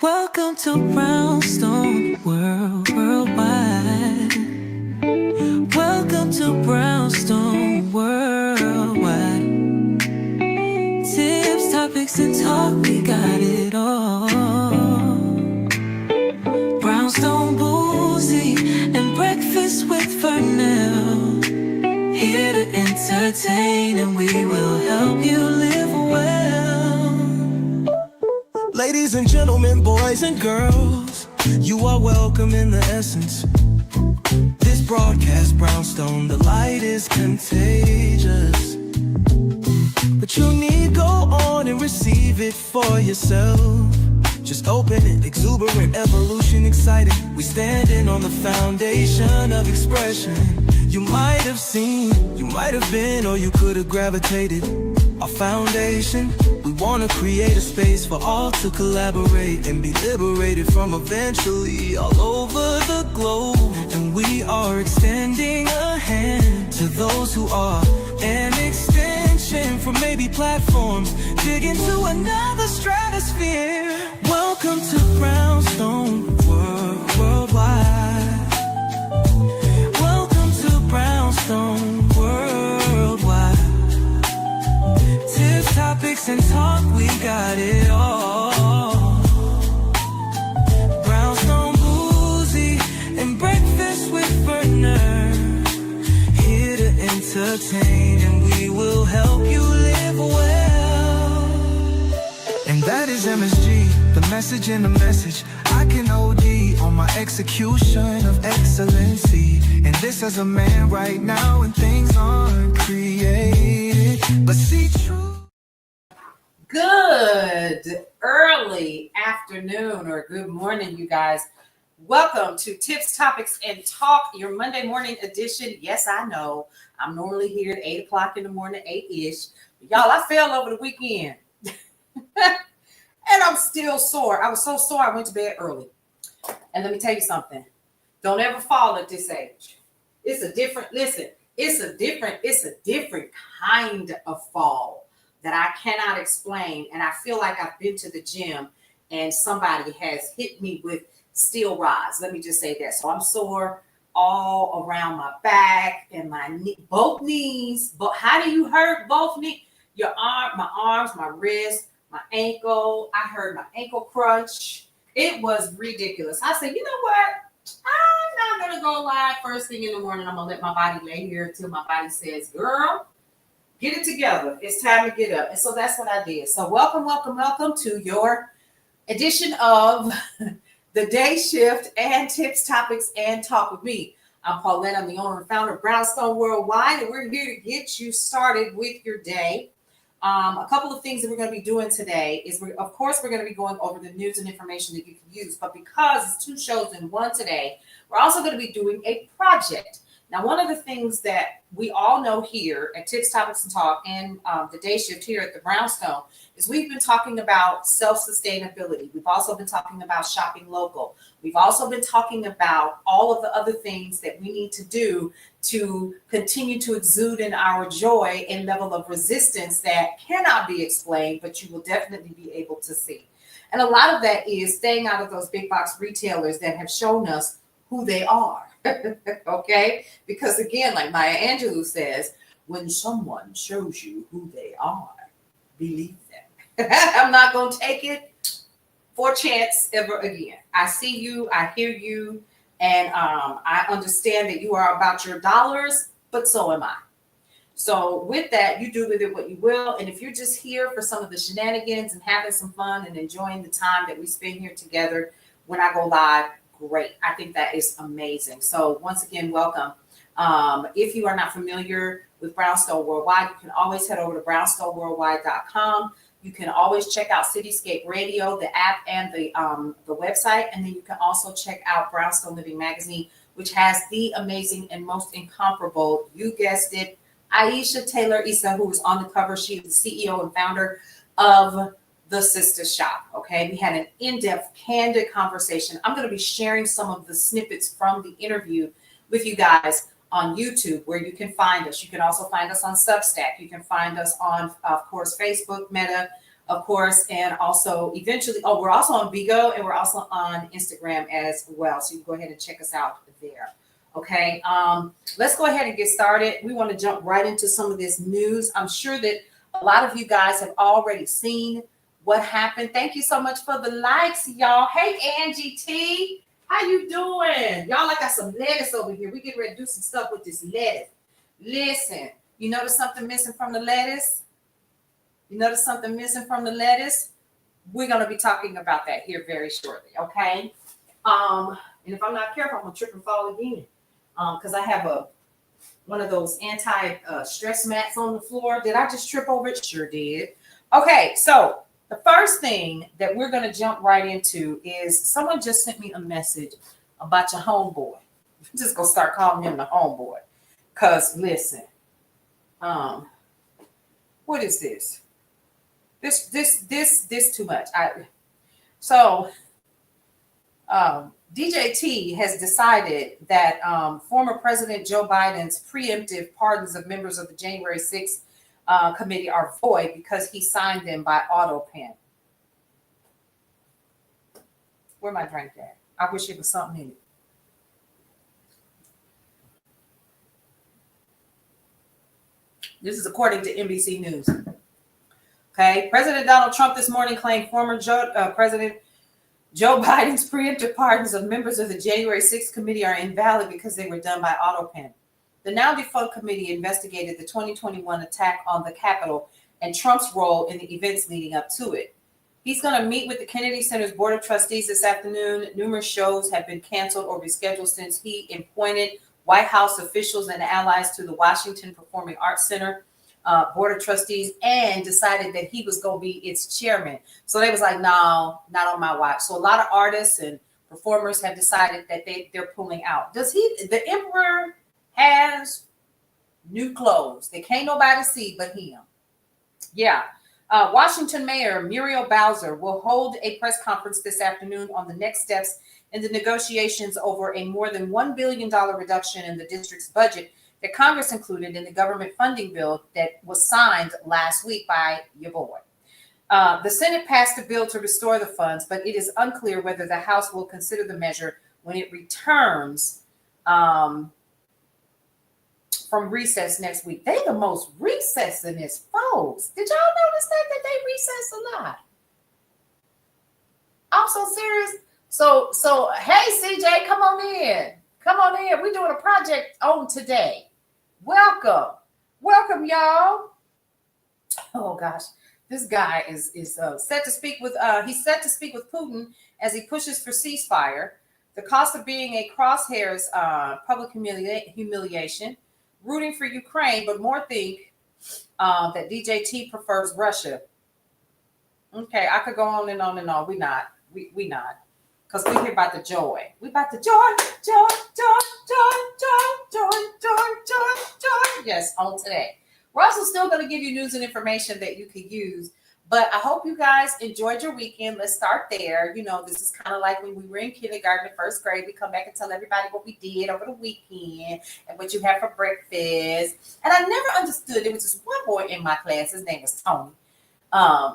Welcome to Brownstone Worldwide. Welcome to Brownstone Worldwide. Tips, topics, and talk, we got it all. Brownstone Boozy and Breakfast with Vernell. Here to entertain, and we will help you live well. Ladies and gentlemen, boys and girls, you are welcome in the essence. This broadcast, Brownstone, the light is contagious. But you need go on and receive it for yourself. Just open it, exuberant, evolution, excited. We standing on the foundation of expression. You might have seen, you might have been, or you could have gravitated. Our foundation, we want to create a space for all to collaborate and be liberated from eventually all over the globe. And we are extending a hand to those who are an extension from maybe platforms, dig into another stratosphere. Welcome to Brownstone Worldwide. Welcome to Brownstone Worldwide. Tips, topics, and talk, we got it all. Brownstone Boozy and Breakfast with Vernell. Here to entertain, and we will help you live well. And that is MSG, the message in the message. I can OD on my execution of excellency. And this as a man right now, and things aren't created, but see true. Good early afternoon or good morning, you guys. Welcome to Tips, Topics, and Talk, your Monday morning edition. Yes, I know. I'm normally here at 8 o'clock in the morning, 8-ish. Y'all, I fell over the weekend. And I'm still sore. I was so sore, I went to bed early. And let me tell you something. Don't ever fall at this age. It's a different kind of fall that I cannot explain. And I feel like I've been to the gym and somebody has hit me with steel rods. Let me just say that. So I'm sore all around my back and my both knees. But how do you hurt both knees? Your arm, my arms, my wrist, my ankle. I heard my ankle crunch. It was ridiculous. I said, you know what? I'm not going to go live first thing in the morning. I'm going to let my body lay here until my body says, girl, get it together. It's time to get up. And so that's what I did. So welcome to your edition of the Day Shift and Tips, Topics, and Talk with me. I'm Paulette. I'm the owner and founder of Brownstone Worldwide, and we're here to get you started with your day. A couple of things that we're going to be doing today is, we're going to be going over the news and information that you can use. But because it's two shows in one today, we're also going to be doing a project. Now, one of the things that we all know here at Tips, Topics, and Talk and the Day Shift here at the Brownstone is we've been talking about self-sustainability. We've also been talking about shopping local. We've also been talking about all of the other things that we need to do to continue to exude in our joy and level of resistance that cannot be explained, but you will definitely be able to see. And a lot of that is staying out of those big box retailers that have shown us who they are. Okay? Because again, like Maya Angelou says, when someone shows you who they are, believe them. I'm not going to take it for a chance ever again. I see you, I hear you, and I understand that you are about your dollars, but so am I. So with that, you do with it what you will. And if you're just here for some of the shenanigans and having some fun and enjoying the time that we spend here together when I go live, great. I think that is amazing. So once again, welcome. If you are not familiar with Brownstone Worldwide, you can always head over to brownstoneworldwide.com. You can always check out Cityscape Radio, the app, and the website. And then you can also check out Brownstone Living Magazine, which has the amazing and most incomparable, you guessed it, Aisha Taylor Issa, who is on the cover. She is the CEO and founder of The Sister Shop. Okay, we had an in-depth, candid conversation. I'm going to be sharing some of the snippets from the interview with you guys on YouTube, where you can find us. You can also find us on Substack. You can find us on, of course, Facebook, Meta, of course, and also eventually, oh, we're also on Bigo and we're also on Instagram as well. So you can go ahead and check us out there. Okay, let's go ahead and get started. We want to jump right into some of this news. I'm sure that a lot of you guys have already seen what happened. Thank you so much for the likes, y'all. Hey, Angie T, how you doing? Y'all, I got some lettuce over here. We get ready to do some stuff with this lettuce. Listen, you notice something missing from the lettuce? You notice something missing from the lettuce? We're going to be talking about that here very shortly, okay? And if I'm not careful, I'm going to trip and fall again. Because I have one of those anti-stress mats on the floor. Did I just trip over it? Sure did. Okay, so the first thing that we're going to jump right into is someone just sent me a message about your homeboy. I'm just going to start calling him the homeboy. Because, listen, what is this? This too much. DJT has decided that former President Joe Biden's preemptive pardons of members of the January 6th committee are void because he signed them by auto pen. Where my drink at? I wish it was something in it. This is according to NBC News. Okay, President Donald Trump this morning claimed former President Joe Biden's preemptive pardons of members of the January 6th committee are invalid because they were done by auto pen. The now defunct committee investigated the 2021 attack on the Capitol and Trump's role in the events leading up to it. He's going to meet with the Kennedy Center's Board of Trustees this afternoon. Numerous shows have been canceled or rescheduled since he appointed White House officials and allies to the Washington Performing Arts Center Board of Trustees and decided that he was going to be its chairman. So they was like, no, not on my watch. So a lot of artists and performers have decided that they're pulling out. The emperor has new clothes. They can't nobody see but him. Yeah. Washington Mayor Muriel Bowser will hold a press conference this afternoon on the next steps in the negotiations over a more than $1 billion reduction in the district's budget that Congress included in the government funding bill that was signed last week by your boy. The Senate passed a bill to restore the funds, but it is unclear whether the House will consider the measure when it returns from recess next week. They the most recessinist folks. Did y'all notice that they recess a lot? I'm so serious. So hey CJ, come on in. Come on in. We're doing a project on today. Welcome, y'all. Oh gosh, this guy is set to speak with he's set to speak with Putin as he pushes for ceasefire. The cost of being a crosshairs public humiliation, rooting for Ukraine, but more think that DJT prefers Russia. Okay, I could go on and on and on. We not. Because we hear about the joy. We about the joy. Yes, on today. We're also still going to give you news and information that you could use. But I hope you guys enjoyed your weekend. Let's start there. You know, this is kind of like when we were in kindergarten and first grade. We come back and tell everybody what we did over the weekend and what you had for breakfast. And I never understood. There was just one boy in my class. His name was Tony.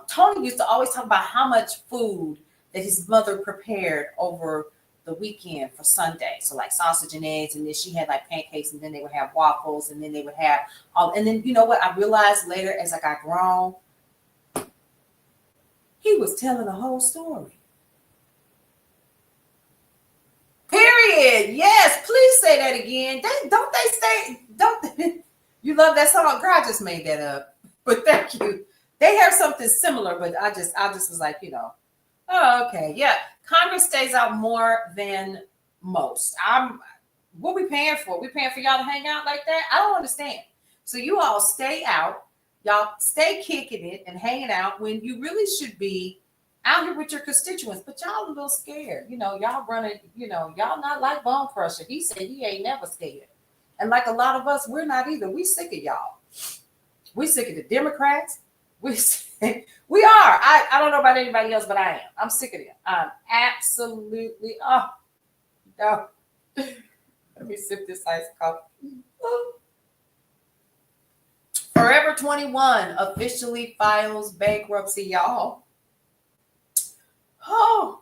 Tony used to always talk about how much food that his mother prepared over the weekend for Sunday. So like sausage and eggs, and then she had like pancakes, and then they would have waffles, and then they would have all. And then you know what? I realized later as I got grown, he was telling the whole story. Period. Yes, please say that again. Don't you love that song? Girl, I just made that up. But thank you. They have something similar, but I just was like, you know. Oh, okay. Yeah. Congress stays out more than most. What we paying for? We paying for y'all to hang out like that? I don't understand. So you all stay out. Y'all stay kicking it and hanging out when you really should be out here with your constituents. But y'all a little scared. You know, y'all running, you know, y'all not like Bone Crusher. He said he ain't never scared. And like a lot of us, we're not either. We sick of y'all. We sick of the Democrats. We are. I don't know about anybody else, but I am. I'm sick of it. I'm absolutely. Oh, no. Let me sip this iced coffee. Forever 21 officially files bankruptcy, y'all. Oh,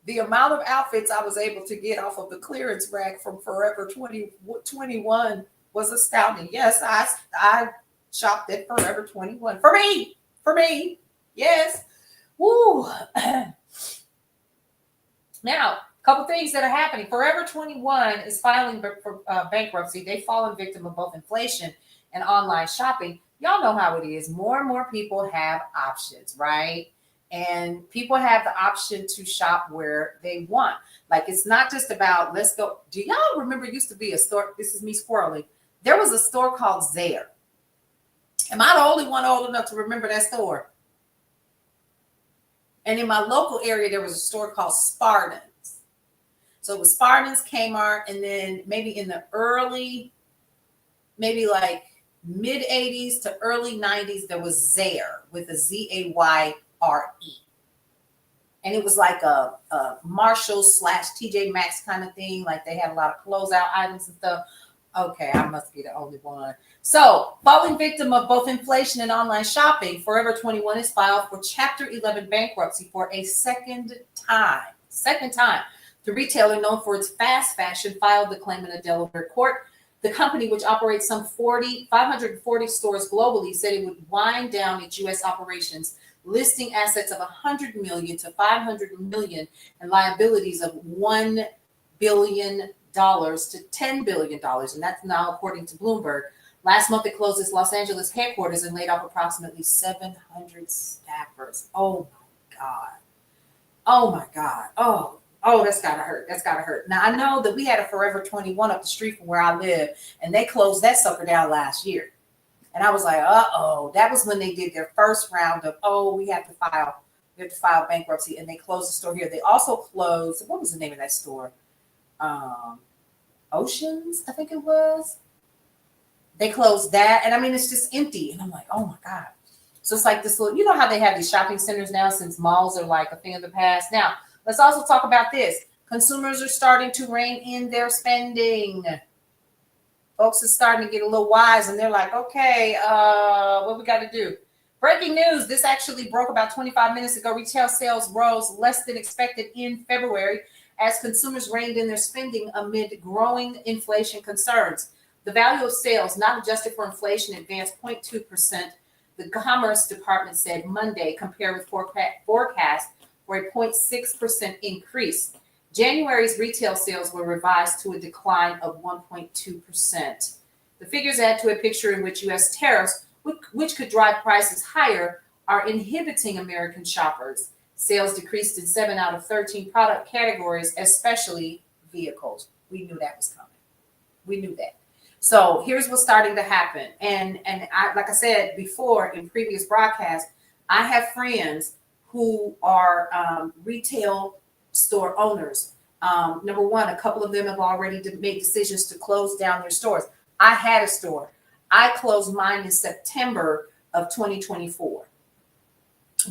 the amount of outfits I was able to get off of the clearance rack from Forever 21 was astounding. Yes, I shopped at Forever 21 for me. Yes. Woo. Now, a couple things that are happening. Forever 21 is filing for bankruptcy. They've fallen victim of both inflation and online shopping. Y'all know how it is. More and more people have options, right? And people have the option to shop where they want. Like, it's not just about, let's go. Do y'all remember it used to be a store? This is me squirreling. There was a store called Zayre. Am I the only one old enough to remember that store? And in my local area, there was a store called Spartans. So it was Spartans, Kmart, and then maybe in the early, maybe like mid 80s to early 90s, there was Zayre with a Zayre. And it was like a Marshalls / TJ Maxx kind of thing. Like they had a lot of closeout items and stuff. Okay, I must be the only one. So, falling victim of both inflation and online shopping, Forever 21 is filed for Chapter 11 bankruptcy for a second time. The retailer, known for its fast fashion, filed the claim in a Delaware court. The company, which operates some 540 stores globally, said it would wind down its U.S. operations, listing assets of $100 million to $500 million and liabilities of $1 billion to $10 billion. And that's now according to Bloomberg. Last month, it closed its Los Angeles headquarters and laid off approximately 700 staffers. Oh my God. Oh, that's gotta hurt. Now, I know that we had a Forever 21 up the street from where I live, and they closed that sucker down last year. And I was like, that was when they did their first round of, we have to file bankruptcy, and they closed the store here. They also closed, what was the name of that store? Oceans, I think it was. They closed that, and I mean, it's just empty. And I'm like, oh my God. So it's like this little, you know how they have these shopping centers now, since malls are like a thing of the past. Now, let's also talk about this. Consumers are starting to rein in their spending. Folks are starting to get a little wise, and they're like, okay, what we got to do? Breaking news. This actually broke about 25 minutes ago. Retail sales rose less than expected in February as consumers reined in their spending amid growing inflation concerns. The value of sales, not adjusted for inflation, advanced 0.2%. The Commerce Department said Monday, compared with forecast for a 0.6% increase. January's retail sales were revised to a decline of 1.2%. The figures add to a picture in which U.S. tariffs, which could drive prices higher, are inhibiting American shoppers. Sales decreased in 7 out of 13 product categories, especially vehicles. We knew that was coming. We knew that. So here's what's starting to happen. And I, like I said before in previous broadcasts, I have friends who are retail store owners. Number one, a couple of them have already made decisions to close down their stores. I had a store. I closed mine in September of 2024.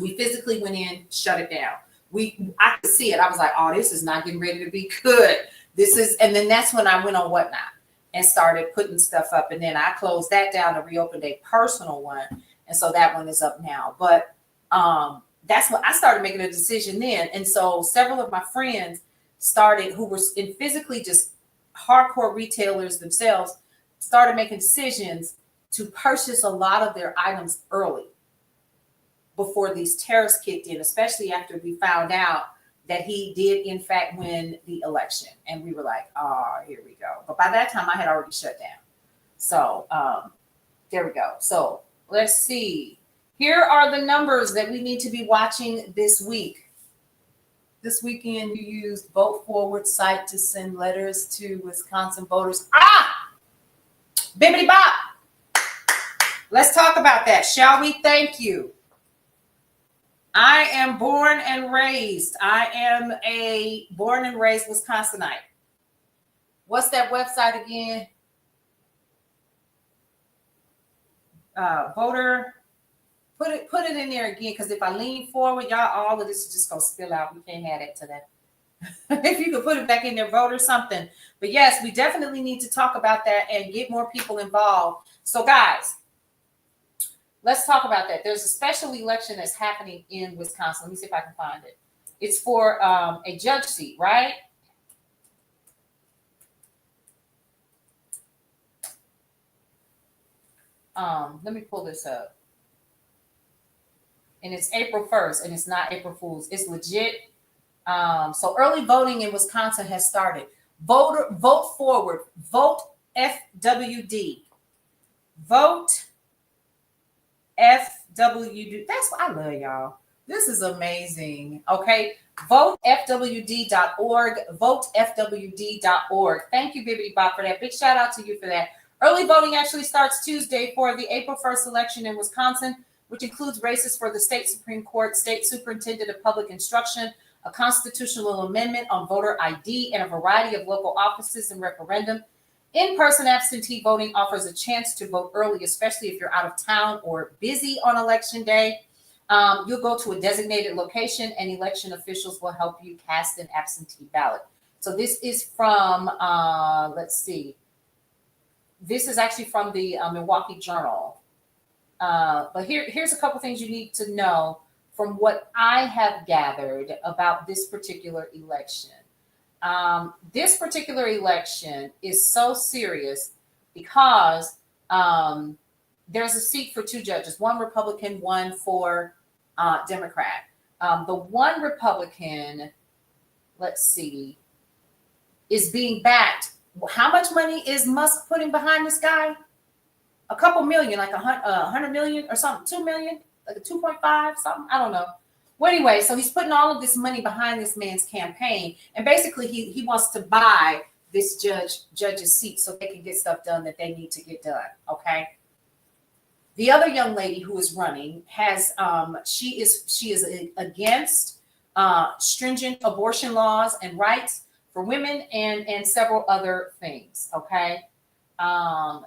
We physically went in, shut it down. I could see it. I was like, oh, this is not getting ready to be good. And then that's when I went on Whatnot and started putting stuff up. And then I closed that down and reopened a personal one. And so that one is up now. But that's when I started making a decision then. And so several of my friends who were in physically just hardcore retailers themselves, started making decisions to purchase a lot of their items early before these tariffs kicked in, especially after we found out that he did, in fact, win the election. And we were like, oh, here we go. But by that time, I had already shut down. So there we go. So let's see. Here are the numbers that we need to be watching this week. This weekend, you used Vote Forward site to send letters to Wisconsin voters. Bibbidi bop. Let's talk about that, shall we? Thank you. I am born and raised. I am a born and raised Wisconsinite. What's that website again? Voter. Put it in there again, because if I lean forward, y'all, all of this is just gonna spill out. We can't have that today. If you could put it back in there, vote or something. But yes, we definitely need to talk about that and get more people involved So guys, let's talk about that. There's a special election that's happening in Wisconsin. Let me see if I can find it. It's for a judge seat, right? Let me pull this up. And it's April 1st, and it's not April Fool's. It's legit. So early voting in Wisconsin has started. Vote forward. Vote FWD. Vote FWD. That's what I love, y'all. This is amazing. Okay. VoteFWD.org. VoteFWD.org. Thank you, Bibbidi Bob, for that. Big shout out to you for that. Early voting actually starts Tuesday for the April 1st election in Wisconsin, which includes races for the state Supreme Court, state superintendent of public instruction, a constitutional amendment on voter ID, and a variety of local offices and referendum. In-person absentee voting offers a chance to vote early, especially if you're out of town or busy on election day. You'll go to a designated location and election officials will help you cast an absentee ballot. So this is from, let's see. This is actually from the Milwaukee Journal. But here's a couple things you need to know from what I have gathered about this particular election. This particular election is so serious because there's a seat for two judges, one Republican, one for Democrat. The one Republican, let's see, is being backed. How much money is Musk putting behind this guy? A couple million, like 100 million or something, 2 million, like a 2.5, something. I don't know. Well, anyway, so he's putting all of this money behind this man's campaign. And basically he wants to buy this judge's seat so they can get stuff done that they need to get done. Okay. The other young lady who is running has, she is against stringent abortion laws and rights for women and several other things. Okay.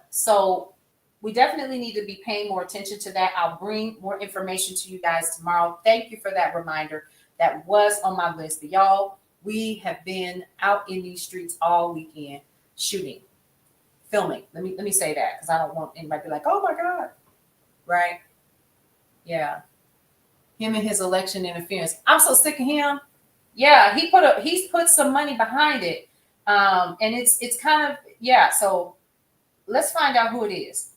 So we definitely need to be paying more attention to that. I'll bring more information to you guys tomorrow. Thank you for that reminder. That was on my list. But y'all, we have been out in these streets all weekend shooting, filming. Let me say that because I don't want anybody to be like, oh my God. Right? Yeah. Him and his election interference. I'm so sick of him. Yeah, he's put some money behind it. And it's kind of, yeah. So let's find out who it is.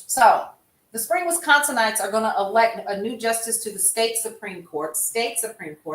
So the spring Wisconsinites are going to elect a new justice to the state Supreme Court,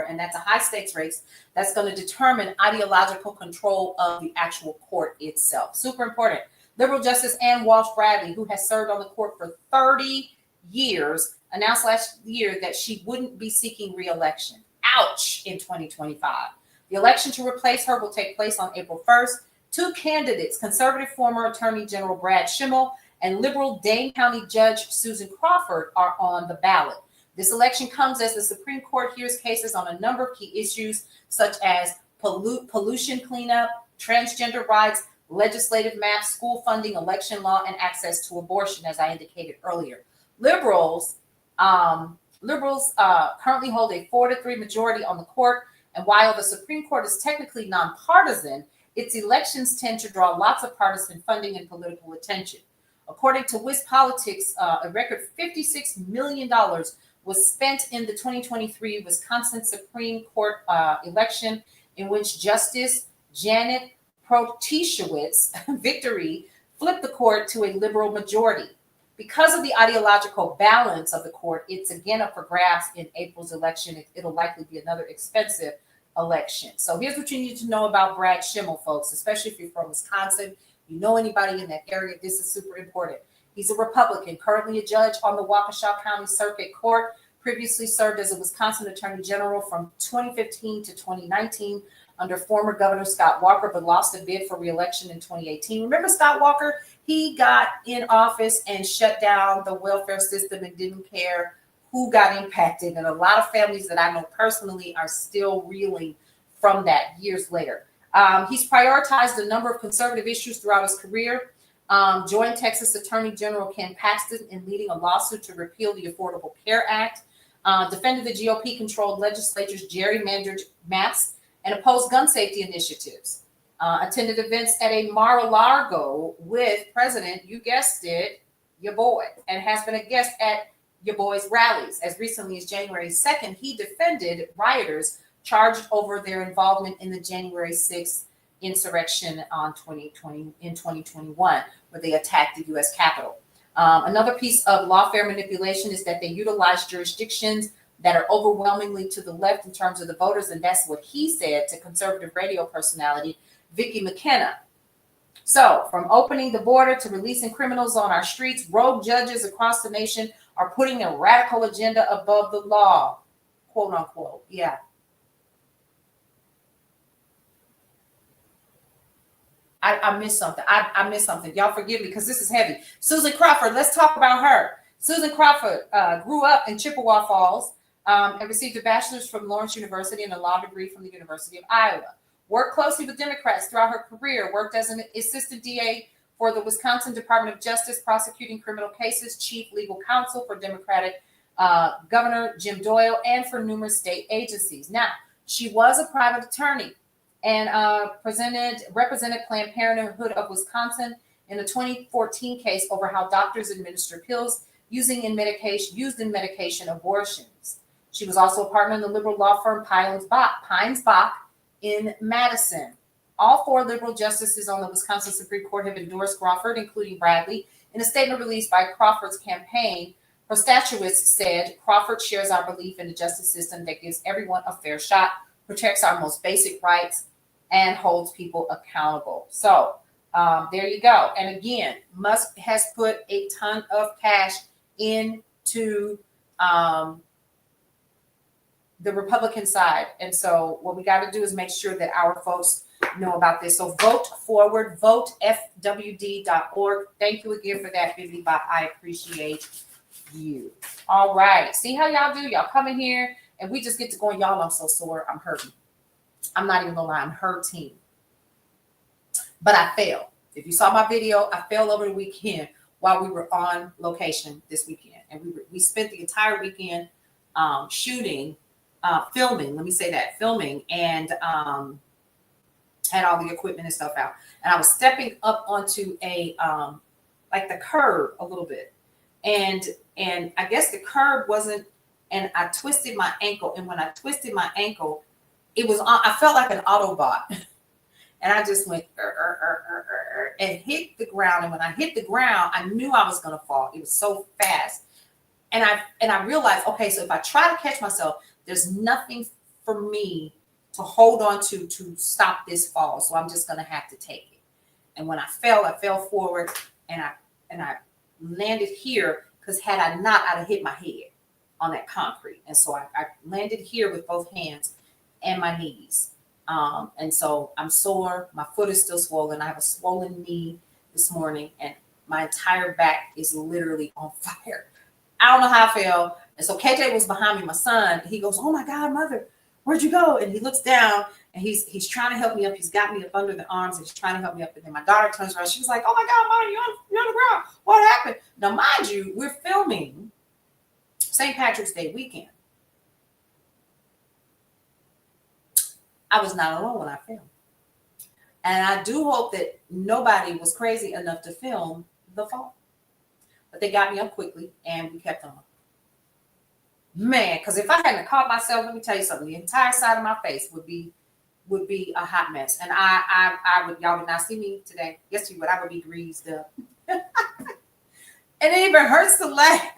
and that's a high stakes race that's going to determine ideological control of the actual court itself. Super important. Liberal Justice Ann Walsh Bradley, who has served on the court for 30 years, announced last year that she wouldn't be seeking re-election. Ouch, in 2025. The election to replace her will take place on April 1st. Two candidates, conservative former Attorney General Brad Schimmel and liberal Dane County Judge Susan Crawford, are on the ballot. This election comes as the Supreme Court hears cases on a number of key issues, such as pollution cleanup, transgender rights, legislative maps, school funding, election law, and access to abortion, as I indicated earlier. Liberals currently hold a 4-3 majority on the court, and while the Supreme Court is technically nonpartisan, its elections tend to draw lots of partisan funding and political attention. According to WisPolitics, a record $56 million was spent in the 2023 Wisconsin Supreme Court election, in which Justice Janet Protasiewicz victory flipped the court to a liberal majority. Because of the ideological balance of the court, it's again up for grabs in April's election. It'll likely be another expensive election. So here's what you need to know about Brad Schimmel, folks, especially if you're from Wisconsin. You know anybody in that area, this is super important. He's a Republican, currently a judge on the Waukesha County Circuit Court, previously served as a Wisconsin Attorney General from 2015 to 2019 under former Governor Scott Walker, but lost a bid for re-election in 2018. Remember Scott Walker? He got in office and shut down the welfare system and didn't care who got impacted. And a lot of families that I know personally are still reeling from that years later. He's prioritized a number of conservative issues throughout his career. Joined Texas Attorney General Ken Paxton in leading a lawsuit to repeal the Affordable Care Act. Defended the GOP-controlled legislature's gerrymandered maps and opposed gun safety initiatives. Attended events at a Mar-a-Lago with President, you guessed it, your boy, and has been a guest at your boy's rallies. As recently as January 2nd, he defended rioters charged over their involvement in the January 6th insurrection in 2021, where they attacked the U.S. Capitol. Another piece of lawfare manipulation is that they utilize jurisdictions that are overwhelmingly to the left in terms of the voters, and that's what he said to conservative radio personality Vicki McKenna. So, from opening the border to releasing criminals on our streets, rogue judges across the nation are putting a radical agenda above the law, quote unquote. Yeah. I missed something. I missed something. Y'all forgive me because this is heavy. Susan Crawford, let's talk about her. Susan Crawford grew up in Chippewa Falls and received a bachelor's from Lawrence University and a law degree from the University of Iowa. Worked closely with Democrats throughout her career, worked as an assistant DA for the Wisconsin Department of Justice, prosecuting criminal cases, chief legal counsel for Democratic Governor Jim Doyle, and for numerous state agencies. Now, she was a private attorney and represented Planned Parenthood of Wisconsin in a 2014 case over how doctors administer pills used in medication abortions. She was also a partner in the liberal law firm Pines Bach in Madison. All four liberal justices on the Wisconsin Supreme Court have endorsed Crawford, including Bradley. In a statement released by Crawford's campaign, her statuist said, Crawford shares our belief in a justice system that gives everyone a fair shot, protects our most basic rights, and holds people accountable. So there you go. And again, Musk has put a ton of cash into the Republican side. And so what we got to do is make sure that our folks know about this. So vote forward, votefwd.org. Thank you again for that, Bibbidi Bop. I appreciate you. All right. See how y'all do? Y'all come in here and we just get to going, y'all, I'm so sore. I'm hurting. I'm not even gonna lie, I'm hurting. But I fell. If you saw my video, I fell over the weekend while we were on location this weekend. And we spent the entire weekend filming, and had all the equipment and stuff out. And I was stepping up onto a like the curb a little bit. And I guess the curb wasn't, and I twisted my ankle. And when I twisted my ankle, it was I felt like an Autobot. And I just went and hit the ground. And when I hit the ground, I knew I was going to fall. It was so fast. And I realized, okay, so if I try to catch myself, there's nothing for me to hold on to stop this fall. So I'm just going to have to take it. And when I fell forward, and I landed here, because had I not, I'd have hit my head on that concrete. And so I landed here with both hands and my knees. And so I'm sore. My foot is still swollen. I have a swollen knee this morning, and my entire back is literally on fire. I don't know how I fell. And so KJ was behind me, my son. He goes, "Oh my God, mother, where'd you go?" And he looks down, and he's trying to help me up. He's got me up under the arms, and he's trying to help me up. And then my daughter turns around. She was like, "Oh my God, mother, you're on the ground. What happened?" Now, mind you, we're filming St. Patrick's Day weekend. I was not alone when I filmed. And I do hope that nobody was crazy enough to film the fall. But they got me up quickly, and we kept on. Man, because if I hadn't caught myself, let me tell you something, the entire side of my face would be a hot mess. And I would, y'all would not see me today. Yes, you would. I would be greased up. And it even hurts to laugh.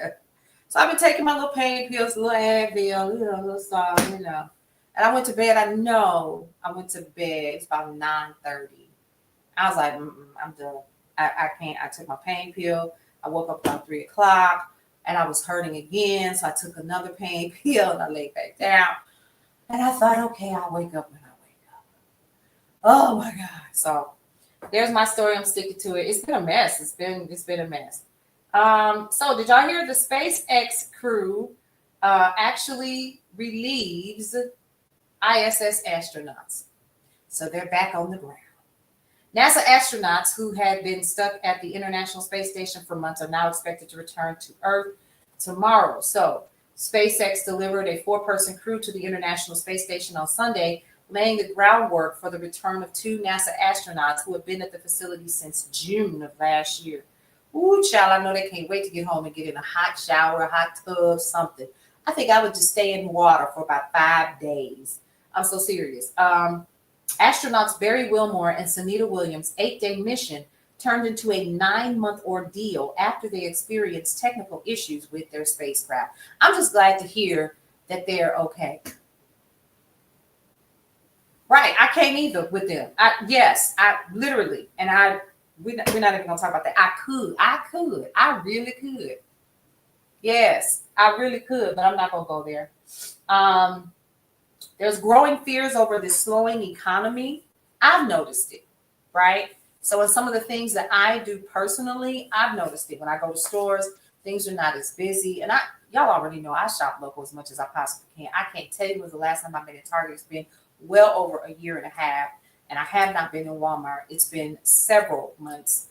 So I've been taking my little pain pills, a little Advil, a little salt, And I went to bed. I went to bed. It's about 9:30. I was like, I'm done. I can't. I took my pain pill. I woke up about 3 o'clock, and I was hurting again. So I took another pain pill, and I laid back down. And I thought, okay, I'll wake up when I wake up. Oh my God. So there's my story. I'm sticking to it. It's been a mess. It's been a mess. So did y'all hear the SpaceX crew actually relieves ISS astronauts? So they're back on the ground. NASA astronauts who had been stuck at the International Space Station for months are now expected to return to Earth tomorrow. So SpaceX delivered a 4-person crew to the International Space Station on Sunday, laying the groundwork for the return of 2 NASA astronauts who have been at the facility since June of last year. Ooh, child, I know they can't wait to get home and get in a hot shower, a hot tub, something. I think I would just stay in water for about 5 days. I'm so serious. Astronauts Barry Wilmore and Sunita Williams' 8-day mission turned into a 9-month ordeal after they experienced technical issues with their spacecraft. I'm just glad to hear that they're okay. Right, I can't either with them. I literally, and we're not even gonna talk about that. I really could. Yes, I really could, but I'm not gonna go there. There's growing fears over the slowing economy. I've noticed it, right? So in some of the things that I do personally, I've noticed it. When I go to stores, things are not as busy. And y'all already know I shop local as much as I possibly can. I can't tell you when the last time I've been in Target. It's been well over a year and a half. And I have not been in Walmart. It's been several months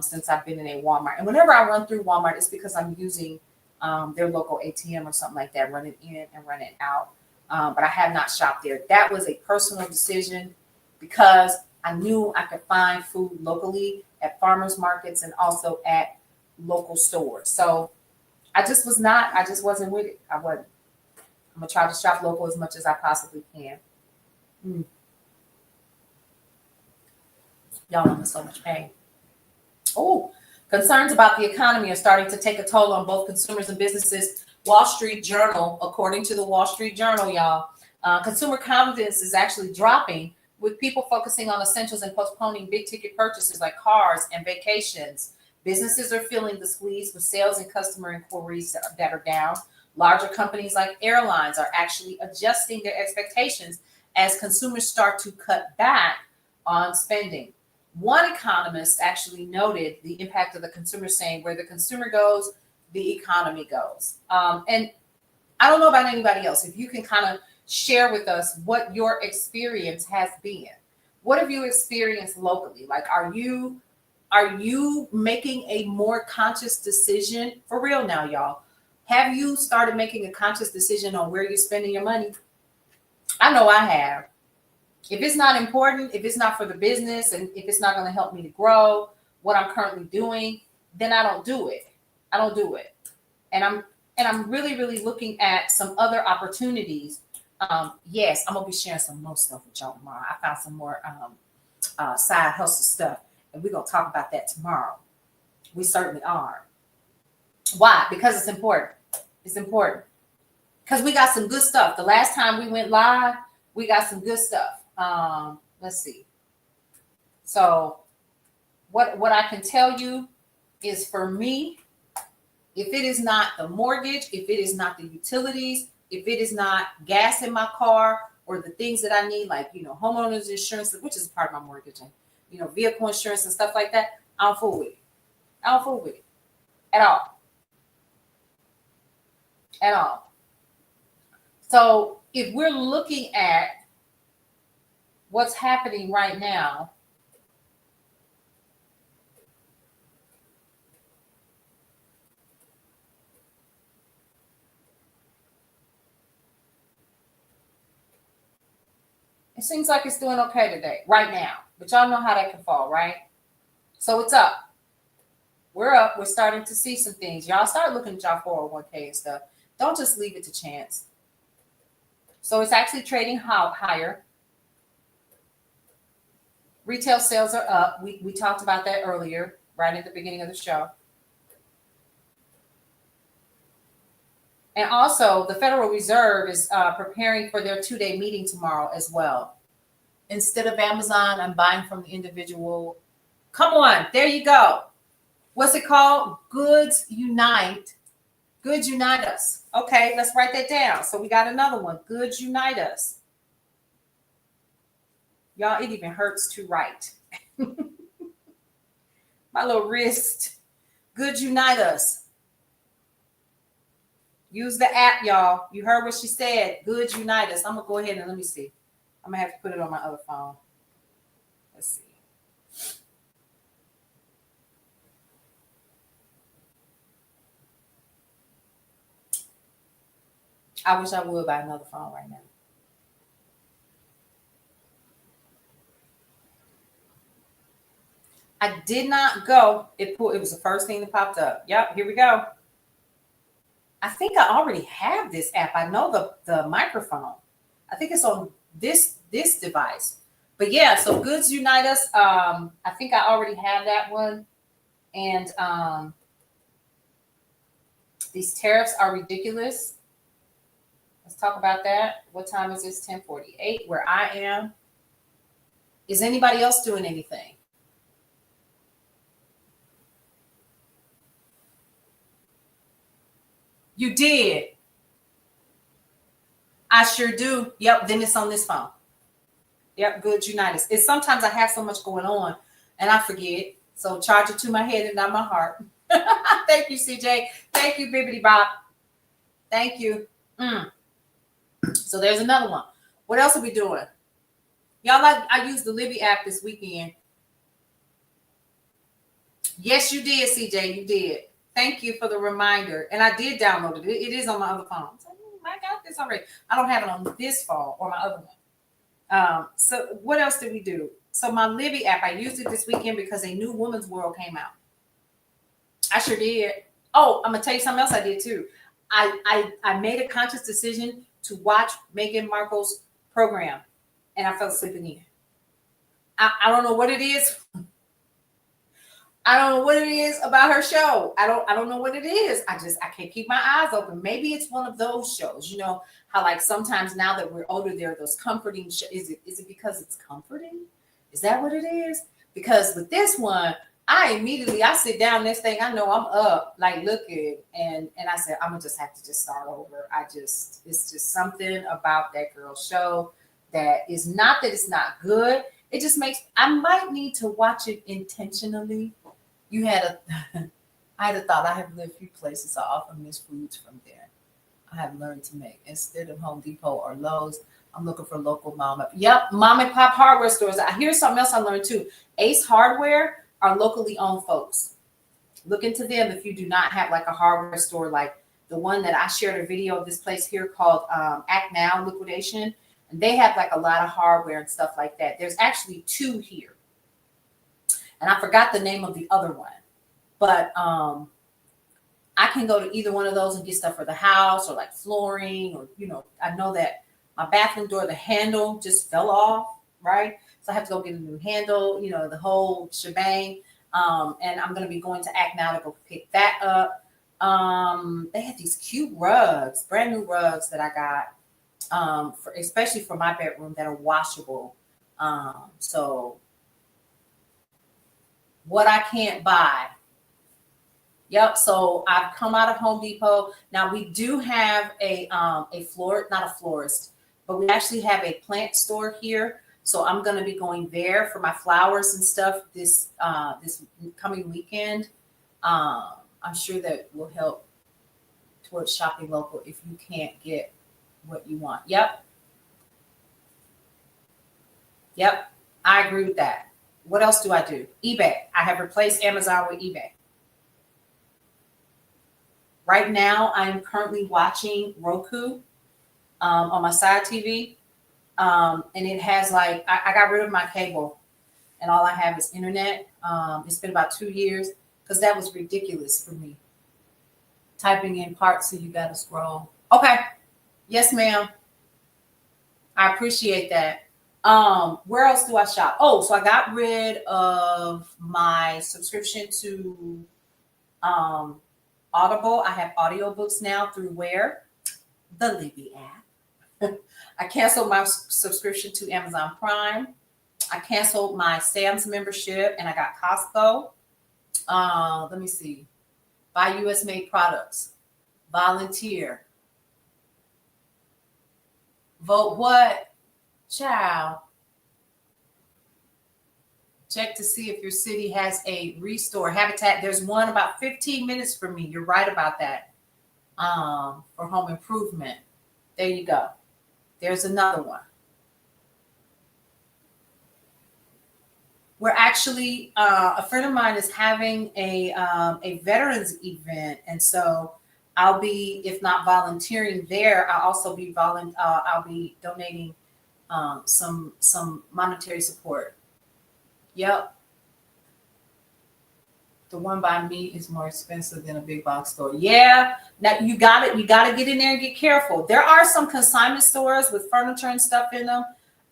since I've been in a Walmart. And whenever I run through Walmart, it's because I'm using their local ATM or something like that, running in and running out. But I have not shopped there. That was a personal decision because I knew I could find food locally at farmers markets and also at local stores. So I just wasn't with it. I wasn't. I'm gonna try to shop local as much as I possibly can. Y'all, I'm in so much pain. Oh, concerns about the economy are starting to take a toll on both consumers and businesses. Wall Street Journal, according to the Wall Street Journal, y'all, consumer confidence is actually dropping with people focusing on essentials and postponing big ticket purchases like cars and vacations. Businesses are feeling the squeeze with sales and customer inquiries that are down. Larger companies like airlines are actually adjusting their expectations as consumers start to cut back on spending. One economist actually noted the impact of the consumer, saying where the consumer goes, the economy goes. And I don't know about anybody else. If you can kind of share with us what your experience has been. What have you experienced locally? Like, are you making a more conscious decision for real now, y'all? Have you started making a conscious decision on where you're spending your money? I know I have. If it's not important, if it's not for the business, and if it's not going to help me to grow what I'm currently doing, then I don't do it. I don't do it. And I'm really, really looking at some other opportunities. Yes, I'm gonna be sharing some more stuff with y'all tomorrow. I found some more side hustle stuff, and we're gonna talk about that tomorrow. We certainly are. Why? Because it's important. It's important. Because we got some good stuff. The last time we went live, we got some good stuff. Let's see. So what I can tell you is, for me, if it is not the mortgage, if it is not the utilities, if it is not gas in my car or the things that I need, like, homeowners insurance, which is part of my mortgage, and, vehicle insurance and stuff like that, I don't fool with it. I don't fool with it at all. At all. So if we're looking at what's happening right now, it seems like it's doing okay today, right now. But y'all know how that can fall, right? So it's up. We're up. We're starting to see some things. Y'all start looking at y'all 401k and stuff. Don't just leave it to chance. So it's actually trading higher. Retail sales are up. We talked about that earlier, right at the beginning of the show. And also, the Federal Reserve is preparing for their 2-day meeting tomorrow as well. Instead of Amazon, I'm buying from the individual. Come on, there you go. What's it called? Goods Unite. Goods Unite Us. Okay, let's write that down. So we got another one. Goods Unite Us. Y'all, it even hurts to write. My little wrist. Goods Unite Us. Use the app, y'all. You heard what she said. Goods Unite Us. I'm going to go ahead and let me see. I'm going to have to put it on my other phone. Let's see. I wish I would buy another phone right now. I did not go. It was the first thing that popped up. Yep, here we go. I think I already have this app. I know the microphone. I think it's on this device. But yeah, so Goods Unite Us. I think I already have that one. And these tariffs are ridiculous. Let's talk about that. What time is this? 10:48 where I am. Is anybody else doing anything? You did. I sure do. Yep. Then it's on this phone. Yep. Good United. It's sometimes I have so much going on and I forget. So charge it to my head and not my heart. Thank you, CJ. Thank you, Bibbidi Bob. Thank you. So there's another one. What else are we doing? Y'all, I used the Libby app this weekend. Yes, you did, CJ. You did. Thank you for the reminder. And I did download it. It is on my other phone. I got this already. I don't have it on this phone or my other one. So what else did we do? So my Libby app, I used it this weekend because a new Woman's World came out. I sure did. Oh, I'm gonna tell you something else I did too. I made a conscious decision to watch Meghan Markle's program, and I fell asleep again. I don't know what it is. I don't know what it is about her show. I don't know what it is. I can't keep my eyes open. Maybe it's one of those shows. You know how like sometimes now that we're older, there are those comforting shows. Is it because it's comforting? Is that what it is? Because with this one, I sit down this thing. I know I'm up, like looking, and I said I'm gonna just have to just start over. It's just something about that girl's show that is not that it's not good. It just makes I might need to watch it intentionally. I had a thought. I have lived a few places. I often miss foods from there. I have learned to make instead of Home Depot or Lowe's. I'm looking for local mom and pop hardware stores. Here's something else I learned too. Ace Hardware are locally owned folks. Look into them if you do not have like a hardware store like the one that I shared a video of this place here called Act Now Liquidation. And they have like a lot of hardware and stuff like that. There's actually two here. And I forgot the name of the other one. But I can go to either one of those and get stuff for the house or like flooring or, I know that my bathroom door, the handle just fell off, right? So I have to go get a new handle, the whole shebang. And I'm going to be going to Act Now to go pick that up. They had these cute rugs, brand new rugs that I got, especially for my bedroom that are washable. So what I can't buy. Yep. So I've come out of Home Depot. Now we do have not a florist, but we actually have a plant store here. So I'm going to be going there for my flowers and stuff this coming weekend. I'm sure that will help towards shopping local if you can't get what you want. Yep. I agree with that. What else do I do? eBay. I have replaced Amazon with eBay. Right now, I am currently watching Roku on my side TV. And it has I got rid of my cable and all I have is internet. It's been about 2 years because that was ridiculous for me. Typing in parts, so you got to scroll. Okay. Yes, ma'am. I appreciate that. Where else do I shop? Oh, so I got rid of my subscription to Audible. I have audiobooks now through where? The Libby app. I canceled my subscription to Amazon Prime. I canceled my Sam's membership and I got Costco. Let me see. Buy US made products. Volunteer. Vote what? Child. Check to see if your city has a restore habitat. There's one about 15 minutes from me. You're right about that. For home improvement. There you go. There's another one. We're actually, a friend of mine is having a veterans event. And so I'll be, if not volunteering there, I'll also be I'll be donating some monetary support. Yep. The one by me is more expensive than a big box store. Yeah. Now you gotta get in there and get careful. There are some consignment stores with furniture and stuff in them.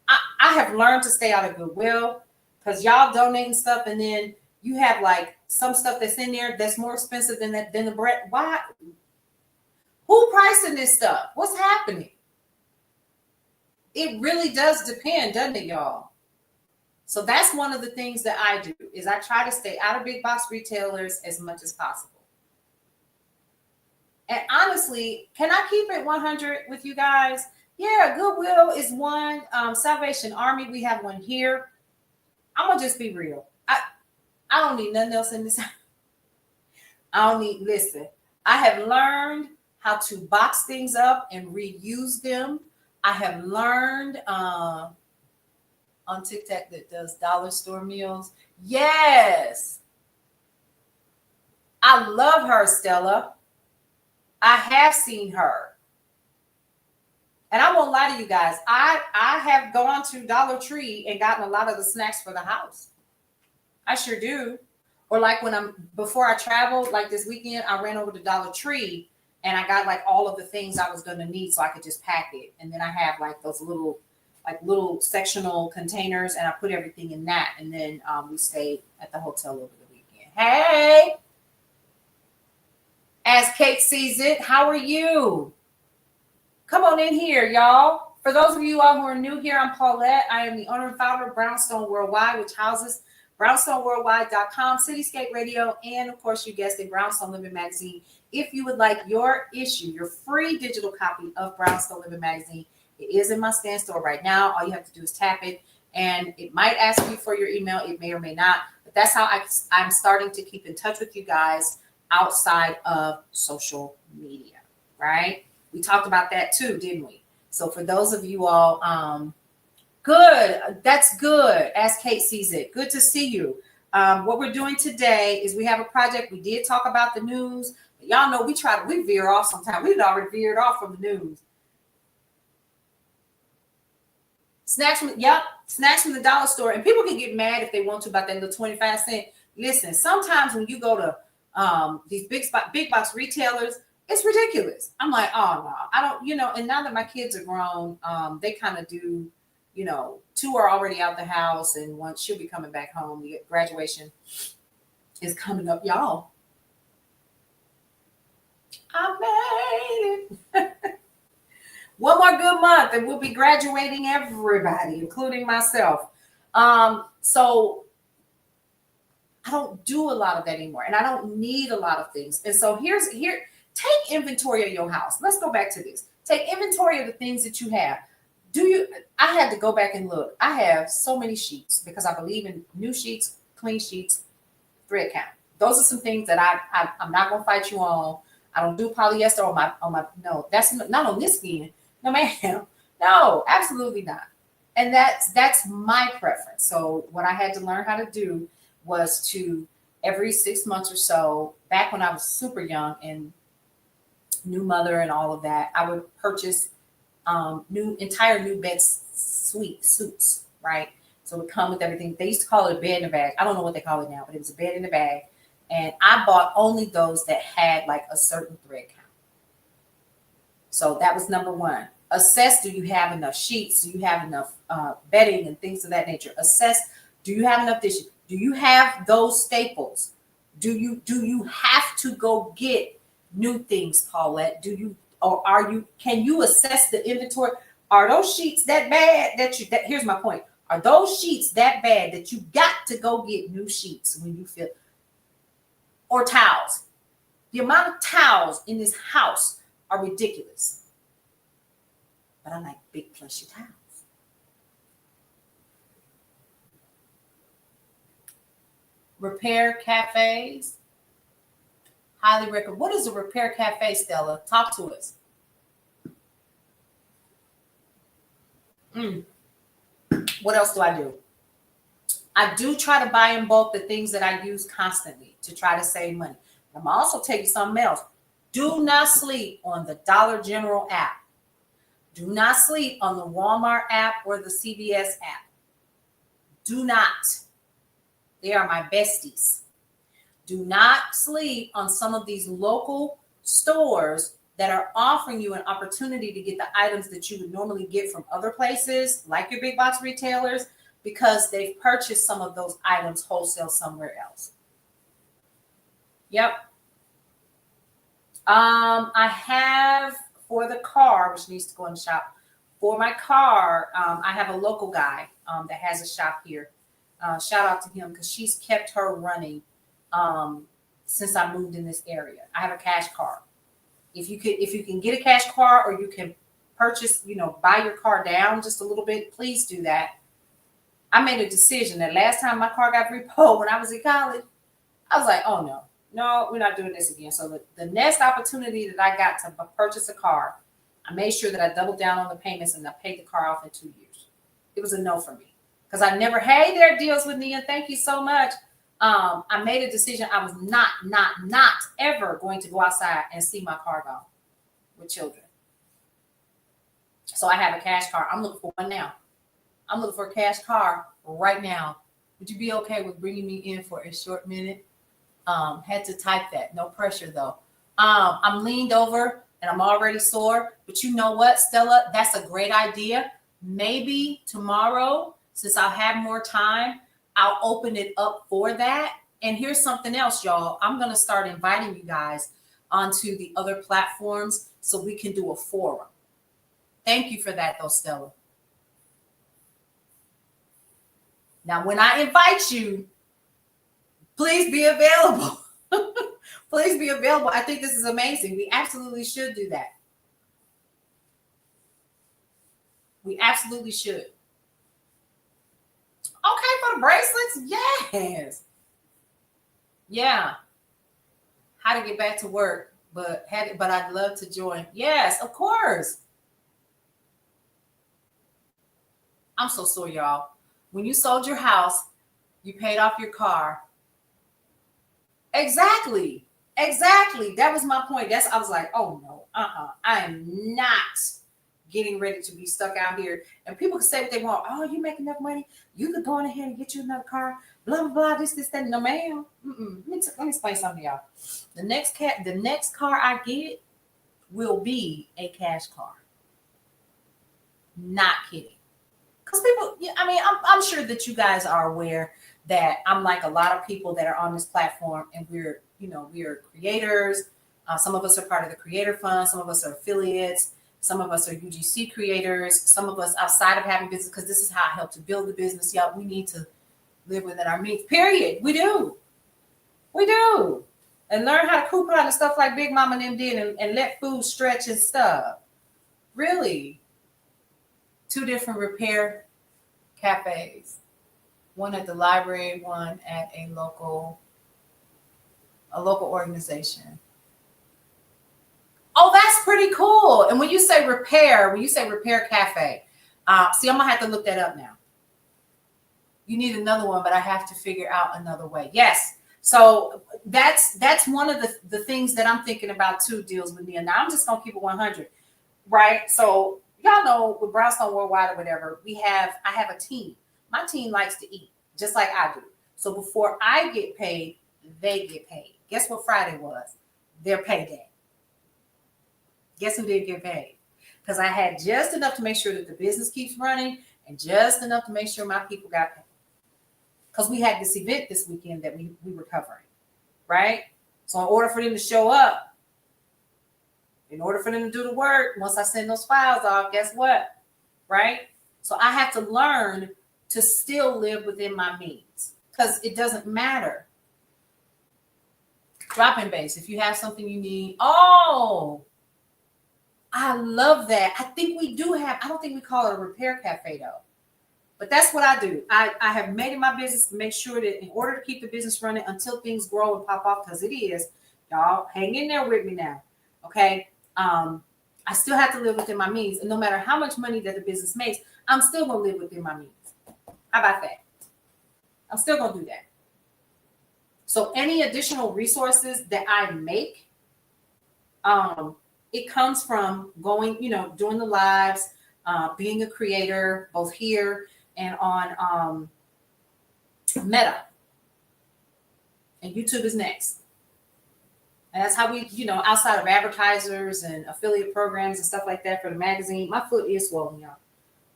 I have learned to stay out of Goodwill because y'all donating stuff and then you have like some stuff that's in there that's more expensive than the bread. Why? Who pricing this stuff? What's happening? It really does depend, doesn't it, y'all? So that's one of the things that I do is I try to stay out of big box retailers as much as possible. And honestly, can I keep it 100 with you guys? Yeah, Goodwill is one. Salvation Army, we have one here. I'm gonna just be real. I don't need nothing else in this house. Listen, I have learned how to box things up and reuse them. I have learned on TikTok that does dollar store meals. Yes. I love her, Stella. I have seen her. And I won't lie to you guys. I have gone to Dollar Tree and gotten a lot of the snacks for the house. I sure do. Or like before I traveled, like this weekend, I ran over to Dollar Tree and I got like all of the things I was going to need so I could just pack it. And then I have like those little sectional containers and I put everything in that. And then we stayed at the hotel over the weekend. Hey, as Kate sees it, how are you? Come on in here, y'all. For those of you all who are new here, I'm Paulette. I am the owner and founder of Brownstone Worldwide, which houses brownstoneworldwide.com, Cityscape Radio, and of course, you guessed it, Brownstone Living Magazine. If you would like your issue, your free digital copy of Brownstone Living Magazine, it is in my stand store right now. All you have to do is tap it, and it might ask you for your email. It may or may not, but that's how I'm starting to keep in touch with you guys outside of social media, right? We talked about that too, didn't we? So for those of you all, good, that's good, as Kate sees it. Good to see you. What we're doing today is we have a project. We did talk about the news. But y'all know we veer off sometimes. We'd already veered off from the news. Snacks from the dollar store. And people can get mad if they want to about that little 25 cent. Listen, sometimes when you go to these big box retailers, it's ridiculous. I'm like, oh no, I don't, and now that my kids are grown, they kind of do, two are already out the house and one she'll be coming back home. The graduation is coming up, y'all. I made it. One more good month and we'll be graduating everybody, including myself. So I don't do a lot of that anymore and I don't need a lot of things. And so take inventory of your house. Let's go back to this. Take inventory of the things that you have. I had to go back and look. I have so many sheets because I believe in new sheets, clean sheets, thread count. Those are some things that I'm not going to fight you on. I don't do polyester on my, no, that's not on this skin. No, ma'am. No, absolutely not. And that's my preference. So what I had to learn how to do was to every 6 months or so, back when I was super young and new mother and all of that, I would purchase entire new bed suits, right? So it would come with everything. They used to call it a bed in a bag. I don't know what they call it now, but it was a bed in a bag. And I bought only those that had like a certain thread count. So that was number one. Assess, do you have enough sheets? Do you have enough bedding and things of that nature? Assess, do you have enough dishes? Do you have those staples? Do you have to go get new things, Paulette? Can you assess the inventory? Are those sheets that bad here's my point. Are those sheets that bad that you got to go get new sheets when you feel, or towels? The amount of towels in this house are ridiculous. But I like big plushy towels. Repair cafes. Highly recommend. What is a repair cafe, Stella? Talk to us. What else do I do? I do try to buy in bulk the things that I use constantly to try to save money. I'm also tell you something else. Do not sleep on the Dollar General app. Do not sleep on the Walmart app or the CVS app. Do not. They are my besties. Do not sleep on some of these local stores that are offering you an opportunity to get the items that you would normally get from other places, like your big box retailers, because they've purchased some of those items wholesale somewhere else. Yep. I have for the car, which needs to go in the shop. For my car, I have a local guy that has a shop here. Shout out to him because she's kept her running since I moved in this area. I have a cash car. If you can get a cash car, or you can purchase, buy your car down just a little bit, please do that. I made a decision that last time my car got repoed when I was in college, I was like, oh no, we're not doing this again. So the next opportunity that I got to purchase a car, I made sure that I doubled down on the payments and I paid the car off in 2 years. It was a no for me because I never had their deals with me. And thank you so much. I made a decision. I was not ever going to go outside and see my car gone with children. So I have a cash car. I'm looking for one now. I'm looking for a cash car right now. Would you be okay with bringing me in for a short minute? Had to type that. No pressure though. I'm leaned over and I'm already sore. But you know what, Stella? That's a great idea. Maybe tomorrow, since I'll have more time, I'll open it up for that. And here's something else, y'all. I'm going to start inviting you guys onto the other platforms so we can do a forum. Thank you for that, though, Stella. Now, when I invite you, please be available. Please be available. I think this is amazing. We absolutely should do that. We absolutely should. Okay, for the bracelets? Yes. Yeah. How to get back to work, but I'd love to join. Yes, of course. I'm so sorry, y'all. When you sold your house, you paid off your car. Exactly. That was my point. I was like, oh no, I am not getting ready to be stuck out here. And people can say what they want. Oh, you make enough money. You could go on ahead and get you another car. Blah, blah, blah, this, that. No, ma'am. Let me explain something to y'all. The next car I get will be a cash car. Not kidding. Because people, I'm sure that you guys are aware that I'm like a lot of people that are on this platform, and we're creators. Some of us are part of the Creator Fund. Some of us are affiliates. Some of us are UGC creators. Some of us outside of having business, because this is how I help to build the business. Y'all, we need to live within our means. Period. We do. And learn how to coupon and stuff like Big Mama and them did, and let food stretch and stuff. Really. 2 different repair cafes. One at the library, one at a local organization. Oh, that's pretty cool. And when you say repair cafe, see, I'm gonna have to look that up now. You need another one, but I have to figure out another way. Yes. So that's one of the things that I'm thinking about too, deals with me. And now I'm just gonna keep it 100, right? So y'all know with Brownstone Worldwide or whatever, I have a team. My team likes to eat just like I do. So before I get paid, they get paid. Guess what Friday was? Their payday. Guess who didn't get paid? Because I had just enough to make sure that the business keeps running and just enough to make sure my people got paid. Because we had this event this weekend that we were covering, right? So in order for them to show up, in order for them to do the work, once I send those files off, guess what? Right? So I have to learn to still live within my means, because it doesn't matter. Drop-in base. If you have something you need. Oh, I love that. I think we do have, I don't think we call it a repair cafe though. But that's what I do. I have made it my business to make sure that in order to keep the business running until things grow and pop off, because it is, y'all, hang in there with me now. Okay. I still have to live within my means. And no matter how much money that the business makes, I'm still going to live within my means. How about that? I'm still going to do that. So any additional resources that I make, it comes from going, doing the lives, being a creator, both here and on Meta. And YouTube is next. And that's how we, outside of advertisers and affiliate programs and stuff like that for the magazine, my foot is swollen,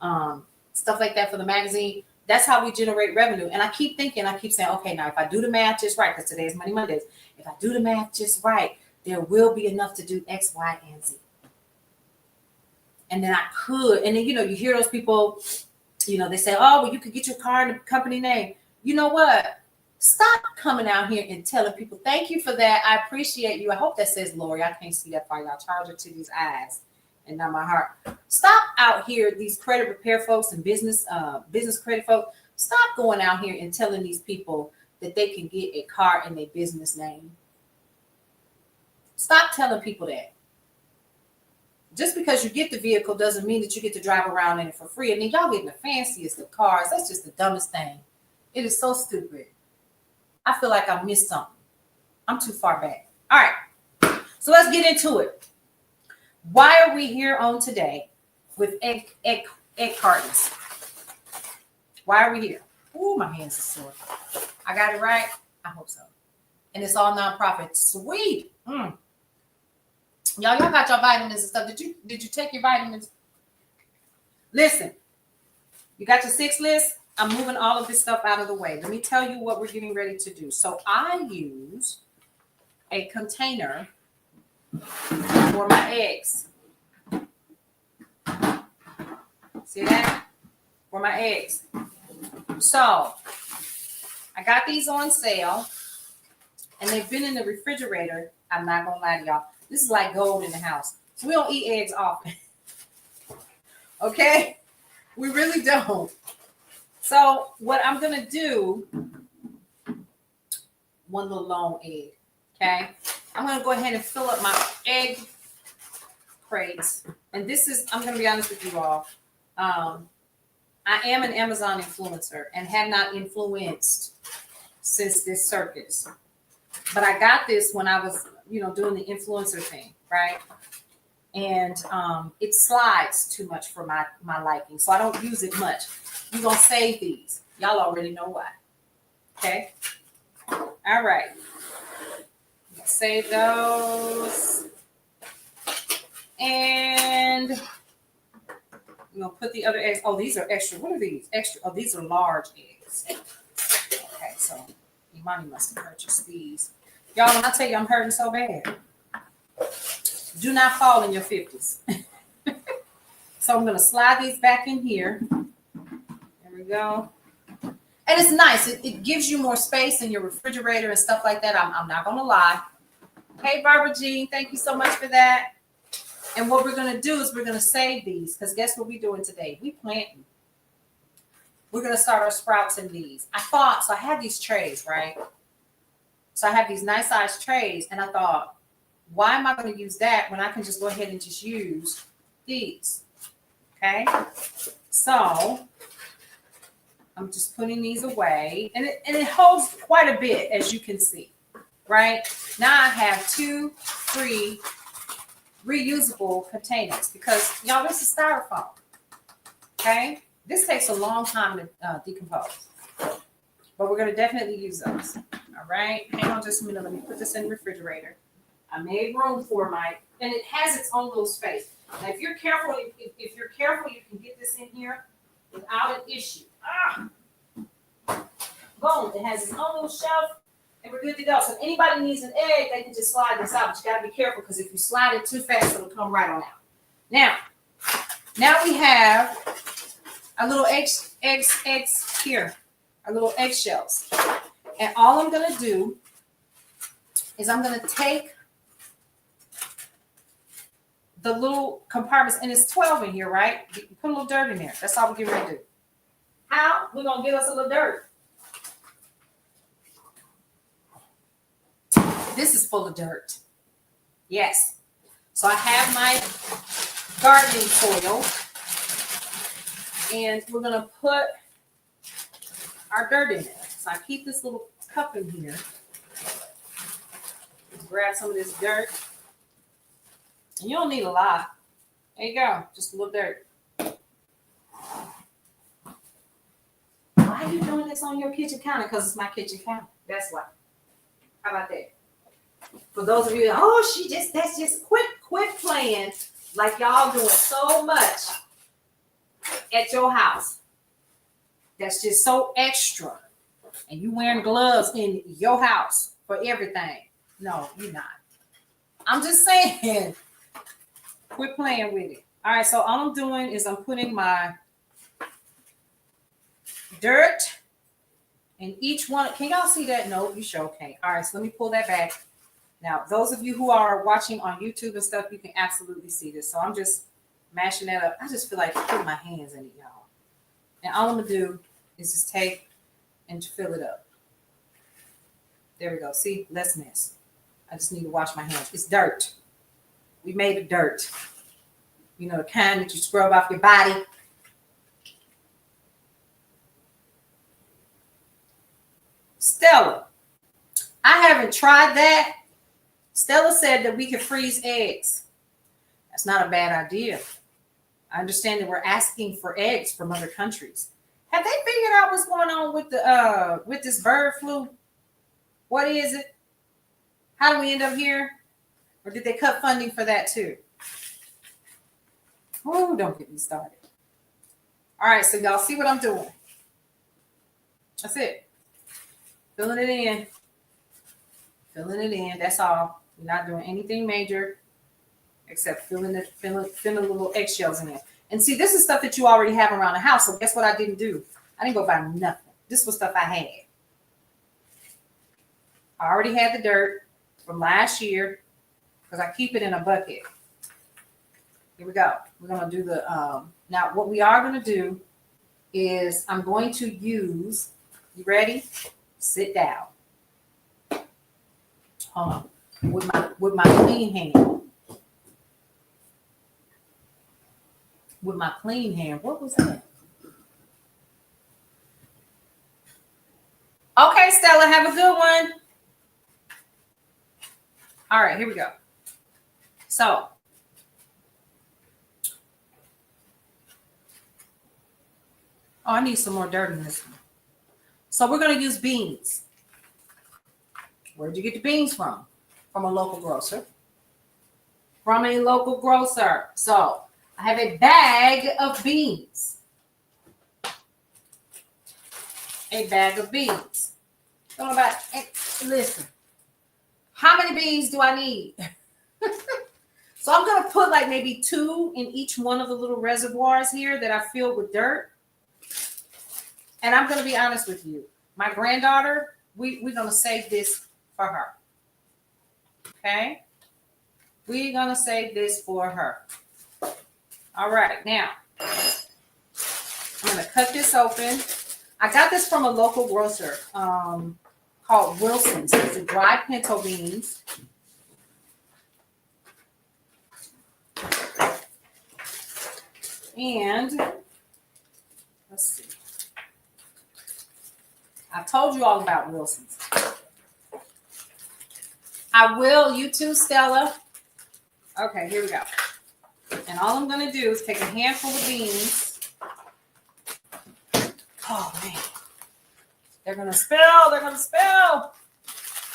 y'all. Stuff like that for the magazine. That's how we generate revenue. And I keep saying, okay, now if I do the math just right, because today is Money Mondays, if I do the math just right, there will be enough to do X, Y, and Z. And then I could, and then, you hear those people, they say, oh, well, you could get your car in the company name. You know what? Stop coming out here and telling people, thank you for that. I appreciate you. I hope that says Lori. I can't see that far. Y'all charge it to these eyes and not my heart. Stop out here, these credit repair folks and business credit folks. Stop going out here and telling these people that they can get a car in their business name. Stop telling people that. Just because you get the vehicle doesn't mean that you get to drive around in it for free. And then y'all getting the fanciest of cars. That's just the dumbest thing. It is so stupid. I feel like I missed something. I'm too far back. All right. So let's get into it. Why are we here on today with egg cartons? Why are we here? Ooh, my hands are sore. I got it right? I hope so. And it's all nonprofit. Sweet. Y'all got your vitamins and stuff. Did you take your vitamins? Listen, you got your 6 list? I'm moving all of this stuff out of the way. Let me tell you what we're getting ready to do. So I use a container for my eggs. See that? For my eggs. So I got these on sale and they've been in the refrigerator. I'm not going to lie to y'all. This is like gold in the house. So we don't eat eggs often. Okay? We really don't. So what I'm going to do, one little long egg, okay? I'm going to go ahead and fill up my egg crates. And I'm going to be honest with you all. I am an Amazon influencer and have not influenced since this circus. But I got this when I was, doing the influencer thing, right? And it slides too much for my liking. So I don't use it much. We're going to save these. Y'all already know why. Okay? All right. Save those. And I'm going to put the other eggs. Oh, these are extra. What are these? Extra. Oh, these are large eggs. Okay, so Imani must have purchased these. Y'all, when I tell you I'm hurting so bad, do not fall in your 50s. So I'm going to slide these back in here. There we go. And it's nice. It gives you more space in your refrigerator and stuff like that. I'm not going to lie. Hey, Barbara Jean, thank you so much for that. And what we're going to do is we're going to save these because guess what we're doing today? We planting. We're going to start our sprouts in these. I had these trays, right? So I have these nice size trays and I thought, why am I going to use that when I can just go ahead and just use these? Okay. So I'm just putting these away and it holds quite a bit as you can see, right? Now I have 2 free reusable containers because y'all, this is styrofoam. Okay. This takes a long time to decompose, but we're going to definitely use those. All right. Hang on just a minute. Let me put this in the refrigerator. I made room for and it has its own little space. Now, if you're careful, you can get this in here without an issue. Boom. It has its own little shelf and we're good to go. So if anybody needs an egg, they can just slide this out, but you got to be careful because if you slide it too fast, it'll come right on out. Now we have our little eggs here, our little eggshells. And all I'm going to do is I'm going to take the little compartments, and it's 12 in here, right? You put a little dirt in there. That's all we're getting ready to do. How? We're going to give us a little dirt. This is full of dirt. Yes. So I have my gardening soil, and we're going to put our dirt in it. So I keep this little cup in here. Grab some of this dirt. And you don't need a lot. There you go. Just a little dirt. Why are you doing this on your kitchen counter? Because it's my kitchen counter. That's why. How about that? For those of you, oh, that's just quit playing like y'all doing so much at your house. That's just so extra. And you wearing gloves in your house for everything. No, you're not. I'm just saying, quit playing with it. All right, so all I'm doing is I'm putting my dirt in each one. Can y'all see that? No, you sure can't. All right, so let me pull that back. Now, those of you who are watching on YouTube and stuff, you can absolutely see this. So I'm just mashing that up. I just feel like putting my hands in it, y'all. And all I'm going to do is just take and fill it up. There we go. See? Less mess. I just need to wash my hands. It's dirt. We made it dirt. You know, the kind that you scrub off your body. Stella, I haven't tried that. Stella said that we can freeze eggs. That's not a bad idea. I understand that we're asking for eggs from other countries. Have they figured out what's going on with this bird flu? What is it? How do we end up here? Or did they cut funding for that too? Oh, don't get me started. All right, so y'all see what I'm doing. That's it. Filling it in. Filling it in. That's all. We're not doing anything major except filling little eggshells in. And see, this is stuff that you already have around the house. So guess what I didn't do? I didn't go buy nothing. This was stuff I had. I already had the dirt from last year because I keep it in a bucket. Here we go. We're going to do the, now what we are going to do is I'm going to use, you ready? Sit down. Hold on. With my clean hand. With my clean hand. What was that? Okay, Stella, have a good one. All right, here we go. So, I need some more dirt in this one. So we're going to use beans. Where'd you get the beans from? From a local grocer. From a local grocer. So I have a bag of beans. A bag of beans. Don't know about, listen. How many beans do I need? So I'm going to put like maybe 2 in each one of the little reservoirs here that I filled with dirt. And I'm going to be honest with you. My granddaughter, we're going to save this for her. Okay? We're going to save this for her. All right. Now, I'm going to cut this open. I got this from a local grocer called Wilson's. It's a dried pinto beans. And let's see. I told you all about Wilson's. I will, you too, Stella. Okay, here we go. And all I'm going to do is take a handful of beans. Oh, man. They're going to spill. They're going to spill.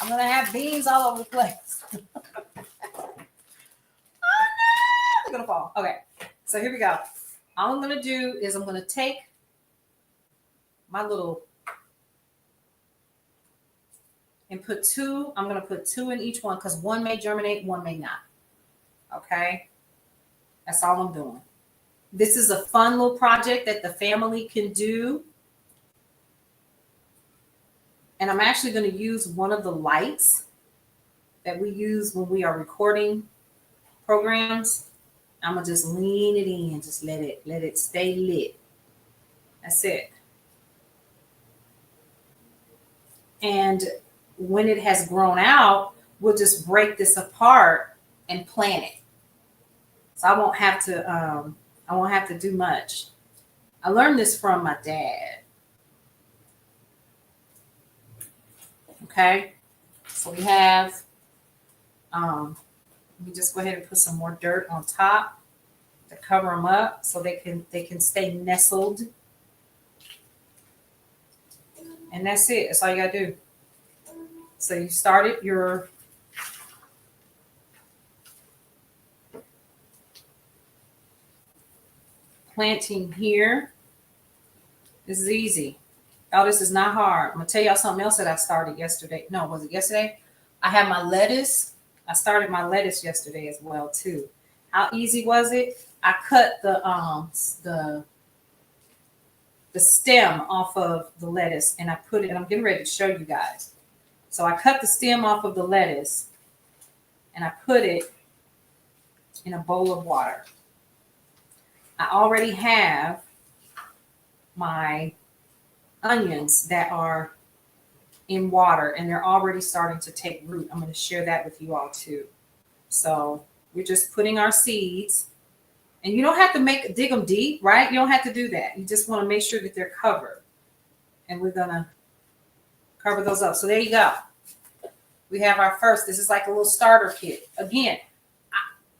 I'm going to have beans all over the place. Oh, no. They're going to fall. Okay, so here we go. All I'm going to do is I'm going to take my little and put 2. I'm going to put 2 in each one because one may germinate, one may not. Okay? That's all I'm doing. This is a fun little project that the family can do. And I'm actually going to use one of the lights that we use when we are recording programs. I'm going to just lean it in. Just let it stay lit. That's it. And when it has grown out, we'll just break this apart and plant it. So I won't have to do much. I learned this from my dad. Okay. So we have, let me just go ahead and put some more dirt on top to cover them up so they can stay nestled. And that's it. That's all you gotta do. So you started your planting here. This is easy. Oh, this is not hard. I'm gonna tell y'all something else that I started yesterday. No, was it yesterday? I had my lettuce. I started my lettuce yesterday as well too. How easy was it? I cut the stem off of the lettuce and I put it, and I'm getting ready to show you guys. So I cut the stem off of the lettuce and I put it in a bowl of water. I already have my onions that are in water and they're already starting to take root. I'm going to share that with you all too. So we're just putting our seeds, and you don't have to dig them deep, right? You don't have to do that. You just want to make sure that they're covered, and we're going to cover those up. So there you go. We have our first. This is like a little starter kit. Again,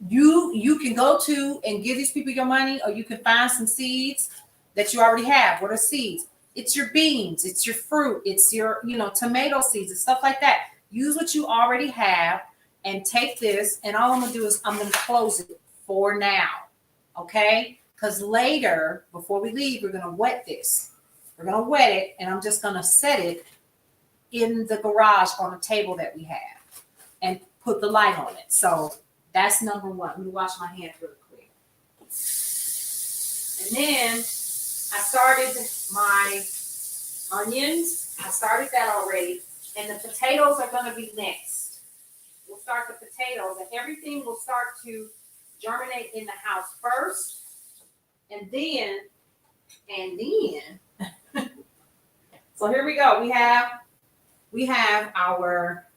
you can go to and give these people your money, or you can find some seeds that you already have. What are seeds? It's your beans, it's your fruit, it's your, tomato seeds and stuff like that. Use what you already have and take this, and all I'm gonna do is I'm gonna close it for now, okay? Because later, before we leave, we're gonna wet this. We're gonna wet it, and I'm just gonna set it in the garage on a table that we have and put the light on it. So that's number one. Let me wash my hands real quick. And then I started my onions. I started that already. And the potatoes are going to be next. We'll start the potatoes, and everything will start to germinate in the house first. And then, so here we go. We have our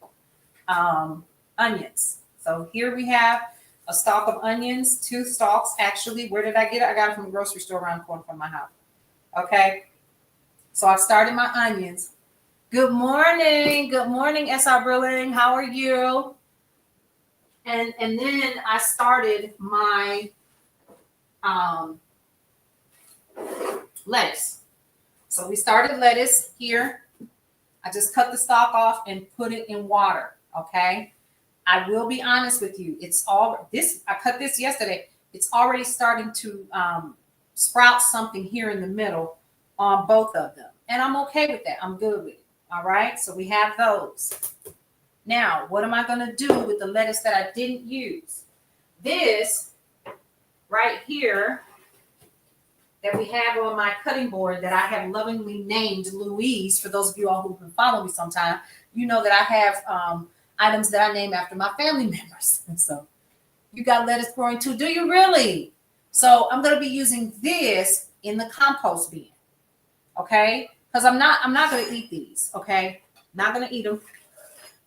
onions. So here we have a stalk of onions, 2 stalks actually. Where did I get it? I got it from the grocery store around the corner from my house. Okay. So I started my onions. Good morning. Good morning, S.R. Brilling. How are you? And then I started my lettuce. So we started lettuce here. I just cut the stalk off and put it in water. Okay. I will be honest with you. I cut this yesterday. It's already starting to sprout something here in the middle on both of them. And I'm okay with that. I'm good with it. All right. So we have those. Now, what am I going to do with the lettuce that I didn't use? This right here that we have on my cutting board that I have lovingly named Louise. For those of you all who've been following me sometime, you know that I have items that I name after my family members. And so you got lettuce growing too. Do you really? So I'm going to be using this in the compost bin. Okay. Because I'm not going to eat these. Okay. Not going to eat them.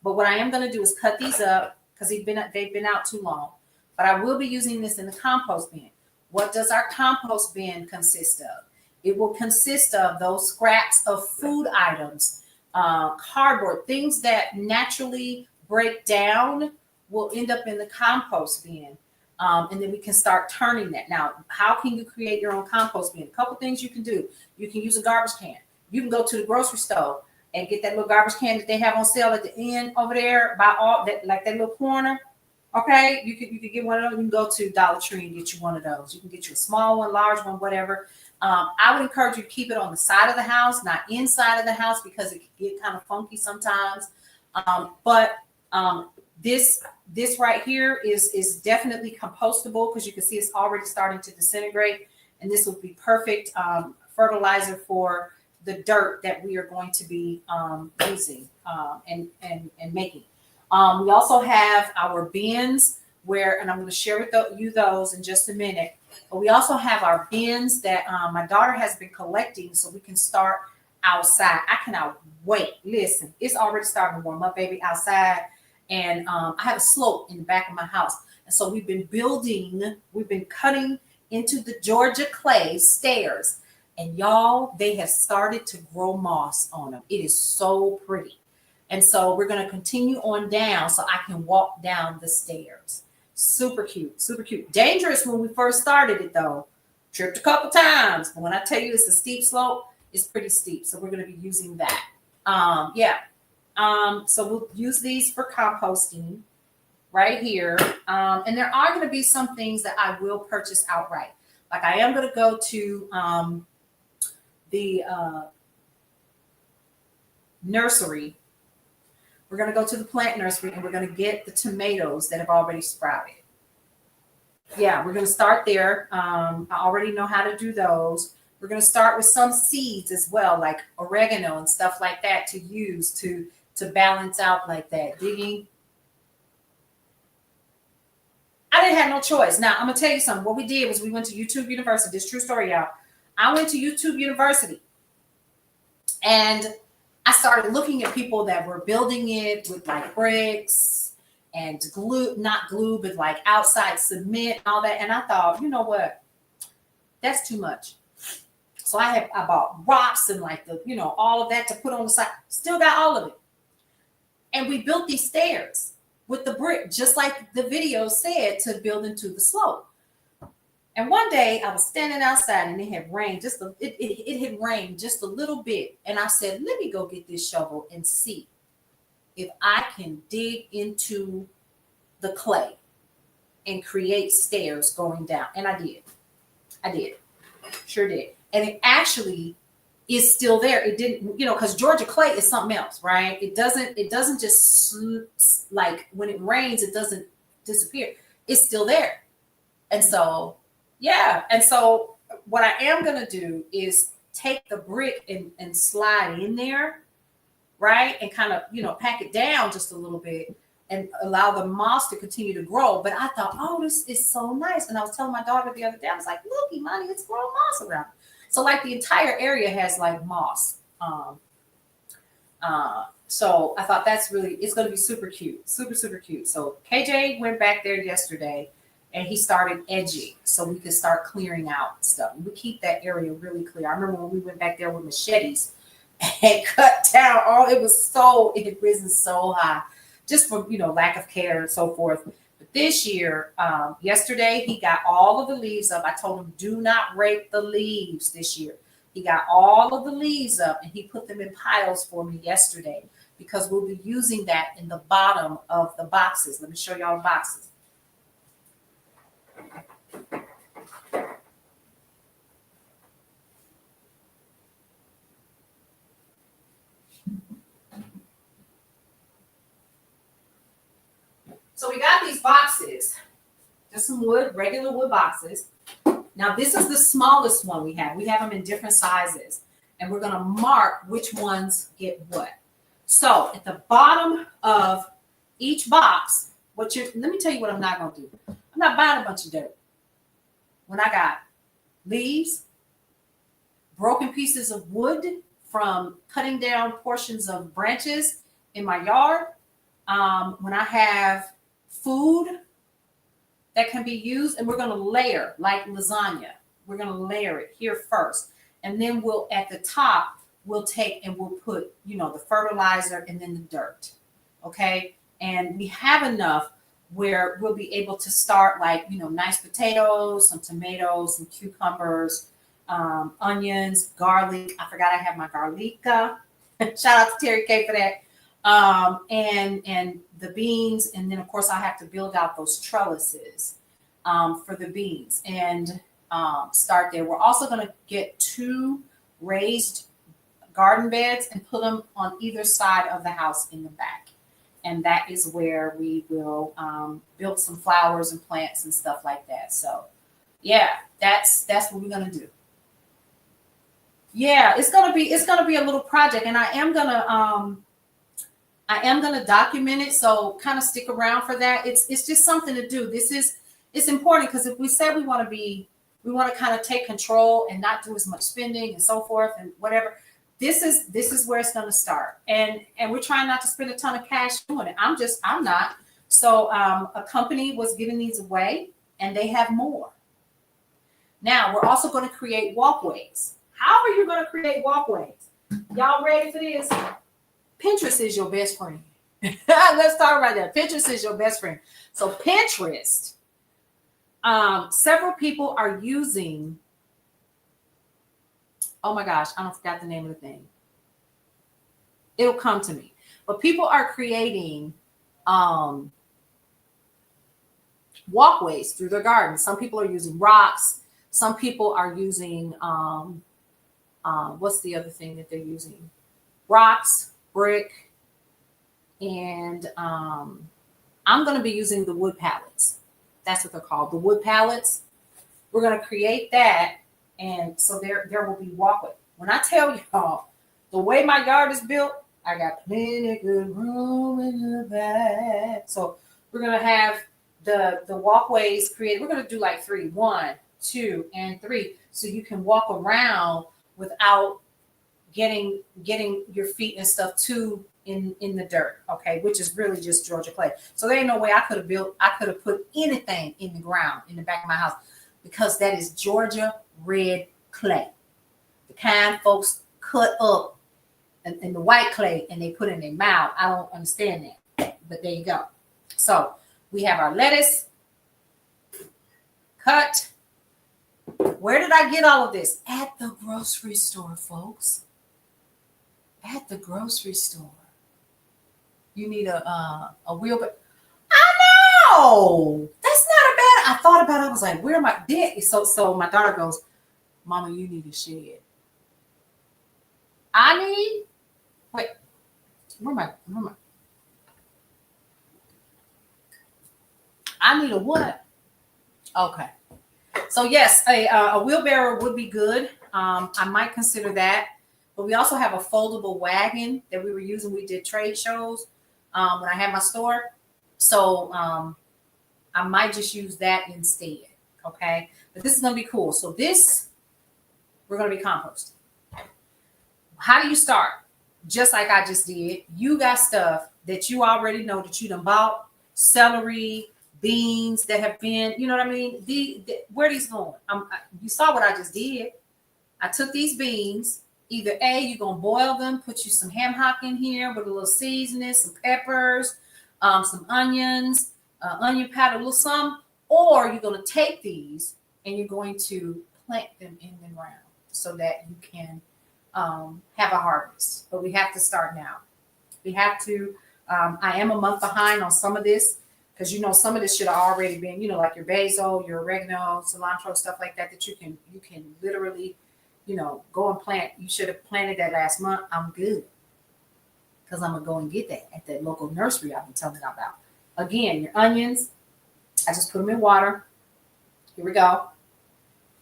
But what I am going to do is cut these up because they've been out too long. But I will be using this in the compost bin. What does our compost bin consist of? It will consist of those scraps of food items, cardboard, things that naturally break down will end up in the compost bin. And then we can start turning that. Now, how can you create your own compost bin? A couple things you can do. You can use a garbage can. You can go to the grocery store and get that little garbage can that they have on sale at the end over there by all that, like that little corner. Okay, you could get one of those. You can go to Dollar Tree and get you one of those. You can get you a small one, large one, whatever. I would encourage you to keep it on the side of the house, not inside of the house, because it can get kind of funky sometimes. But this right here is definitely compostable because you can see it's already starting to disintegrate, and this will be perfect fertilizer for the dirt that we are going to be using and making. We also have our bins and I'm going to share with you those in just a minute. But we also have our bins that my daughter has been collecting so we can start outside. I cannot wait. Listen, it's already starting to warm up, baby, outside. And I have a slope in the back of my house. And so we've been cutting into the Georgia clay stairs. And y'all, they have started to grow moss on them. It is so pretty. And so we're going to continue on down so I can walk down the stairs. Super cute, super cute. Dangerous when we first started it though. Tripped a couple times. But when I tell you it's a steep slope, it's pretty steep. So we're going to be using that. Yeah. So we'll use these for composting right here. And there are going to be some things that I will purchase outright. Like I am going to go to the nursery. We're going to go to the plant nursery and we're going to get the tomatoes that have already sprouted. Yeah, we're going to start there. I already know how to do those. We're going to start with some seeds as well, like oregano and stuff like that to use to balance out like that. Digging. I didn't have no choice. Now, I'm going to tell you something. What we did was we went to YouTube University. This is true story, y'all. I went to YouTube University and I started looking at people that were building it with like bricks and glue, not glue, but like outside cement and all that. And I thought, you know what? That's too much. So I bought rocks and like the, all of that to put on the side. Still got all of it. And we built these stairs with the brick, just like the video said, to build into the slope. And one day I was standing outside and it had rained it had rained just a little bit. And I said, let me go get this shovel and see if I can dig into the clay and create stairs going down. And I did. Sure did. And it actually is still there. It didn't, because Georgia clay is something else, right? It doesn't just like when it rains, it doesn't disappear. It's still there. And so, yeah. And so what I am going to do is take the brick and slide in there, right? And kind of, pack it down just a little bit and allow the moss to continue to grow. But I thought, oh, this is so nice. And I was telling my daughter the other day, I was like, look, Imani, it's growing moss around. So like the entire area has like moss. So I thought it's going to be super cute, super, super cute. So KJ went back there yesterday and he started edging so we could start clearing out stuff. We keep that area really clear. I remember when we went back there with machetes and cut down it had risen so high just for, lack of care and so forth. But this year, yesterday, he got all of the leaves up. I told him, do not rake the leaves this year. He got all of the leaves up and he put them in piles for me yesterday because we'll be using that in the bottom of the boxes. Let me show y'all the boxes. So we got these boxes, just some wood, regular wood boxes. Now this is the smallest one we have. We have them in different sizes and we're going to mark which ones get what. So at the bottom of each box, let me tell you what I'm not going to do. I'm not buying a bunch of dirt. When I got leaves, broken pieces of wood from cutting down portions of branches in my yard, when I have food that can be used, and we're going to layer like lasagna. We're going to layer it here first. And then at the top, we'll take and we'll put, the fertilizer and then the dirt. Okay. And we have enough where we'll be able to start like, nice potatoes, some tomatoes, some cucumbers, onions, garlic. I forgot I have my garlica. Shout out to Terry K for that. And the beans. And then of course I have to build out those trellises, for the beans and, start there. We're also going to get 2 raised garden beds and put them on either side of the house in the back. And that is where we will, build some flowers and plants and stuff like that. So yeah, that's what we're going to do. Yeah, it's going to be a little project, and I am going to document it. So kind of stick around for that. It's just something to do. It's important because if we say we want to kind of take control and not do as much spending and so forth and whatever, this is where it's going to start. And we're trying not to spend a ton of cash doing it. I'm not. So a company was giving these away and they have more. Now we're also going to create walkways. How are you going to create walkways? Y'all ready for this? Pinterest is your best friend. Let's talk about that. Pinterest is your best friend. So Pinterest, several people are using, oh my gosh, I don't forgot the name of the thing. It'll come to me. But people are creating walkways through their garden. Some people are using rocks. Some people are using what's the other thing that they're using? Rocks, brick, and I'm going to be using the wood pallets. That's what they're called, the wood pallets. We're going to create that, and so there will be walkway. When I tell y'all the way my yard is built, I got plenty of good room in the back. So we're going to have the walkways created. We're going to do like 3, 1, 2, and 3, so you can walk around without getting your feet and stuff too in the dirt, okay, which is really just Georgia clay. So there ain't no way I could have put anything in the ground in the back of my house, because that is Georgia red clay, the kind folks cut up in the white clay and they put in their mouth. I don't understand that, but there you go. So we have our lettuce cut. Where did I get all of this? At the grocery store, folks. At the grocery store. You need a wheelbarrow. I know. That's not a bad. I thought about it. I was like, where am I? So my daughter goes, Mama, you need a shed. Where am I? I need a what? Okay. So yes, a wheelbarrow would be good. I might consider that. But we also have a foldable wagon that we were using. We did trade shows when I had my store. So I might just use that instead. Okay. But this is going to be cool. So we're going to be composting. How do you start? Just like I just did. You got stuff that you already know that you done bought. Celery, beans that have been, you know what I mean? Where are these going? You saw what I just did. I took these beans. Either A, you're going to boil them, put you some ham hock in here with a little seasoning, some peppers, some onions, onion powder, a little some, or you're going to take these and you're going to plant them in the ground so that you can have a harvest. But we have to start now. We have to, I am a month behind on some of this, because some of this should have already been, like your basil, your oregano, cilantro, stuff like that you can literally, go and plant. You should have planted that last month. I'm good, because I'm gonna go and get that at that local nursery I've been telling you about. Again, your onions, I just put them in water. Here we go.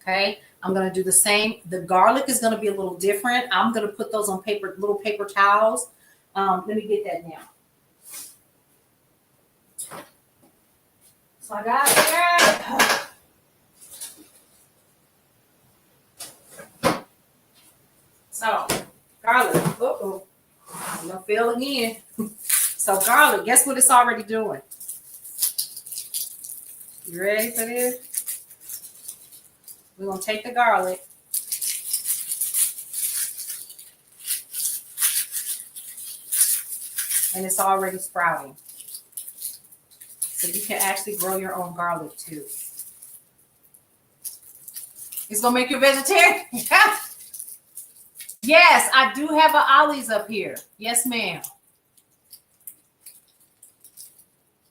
Okay, I'm gonna do the same. The garlic is gonna be a little different. I'm gonna put those on little paper towels. Let me get that now. So I got there. So garlic. I'm gonna fail again. So garlic, guess what it's already doing? You ready for this? We're gonna take the garlic. And it's already sprouting. So you can actually grow your own garlic too. It's gonna make you a vegetarian. Yes, I do have an Ollie's up here. Yes, ma'am.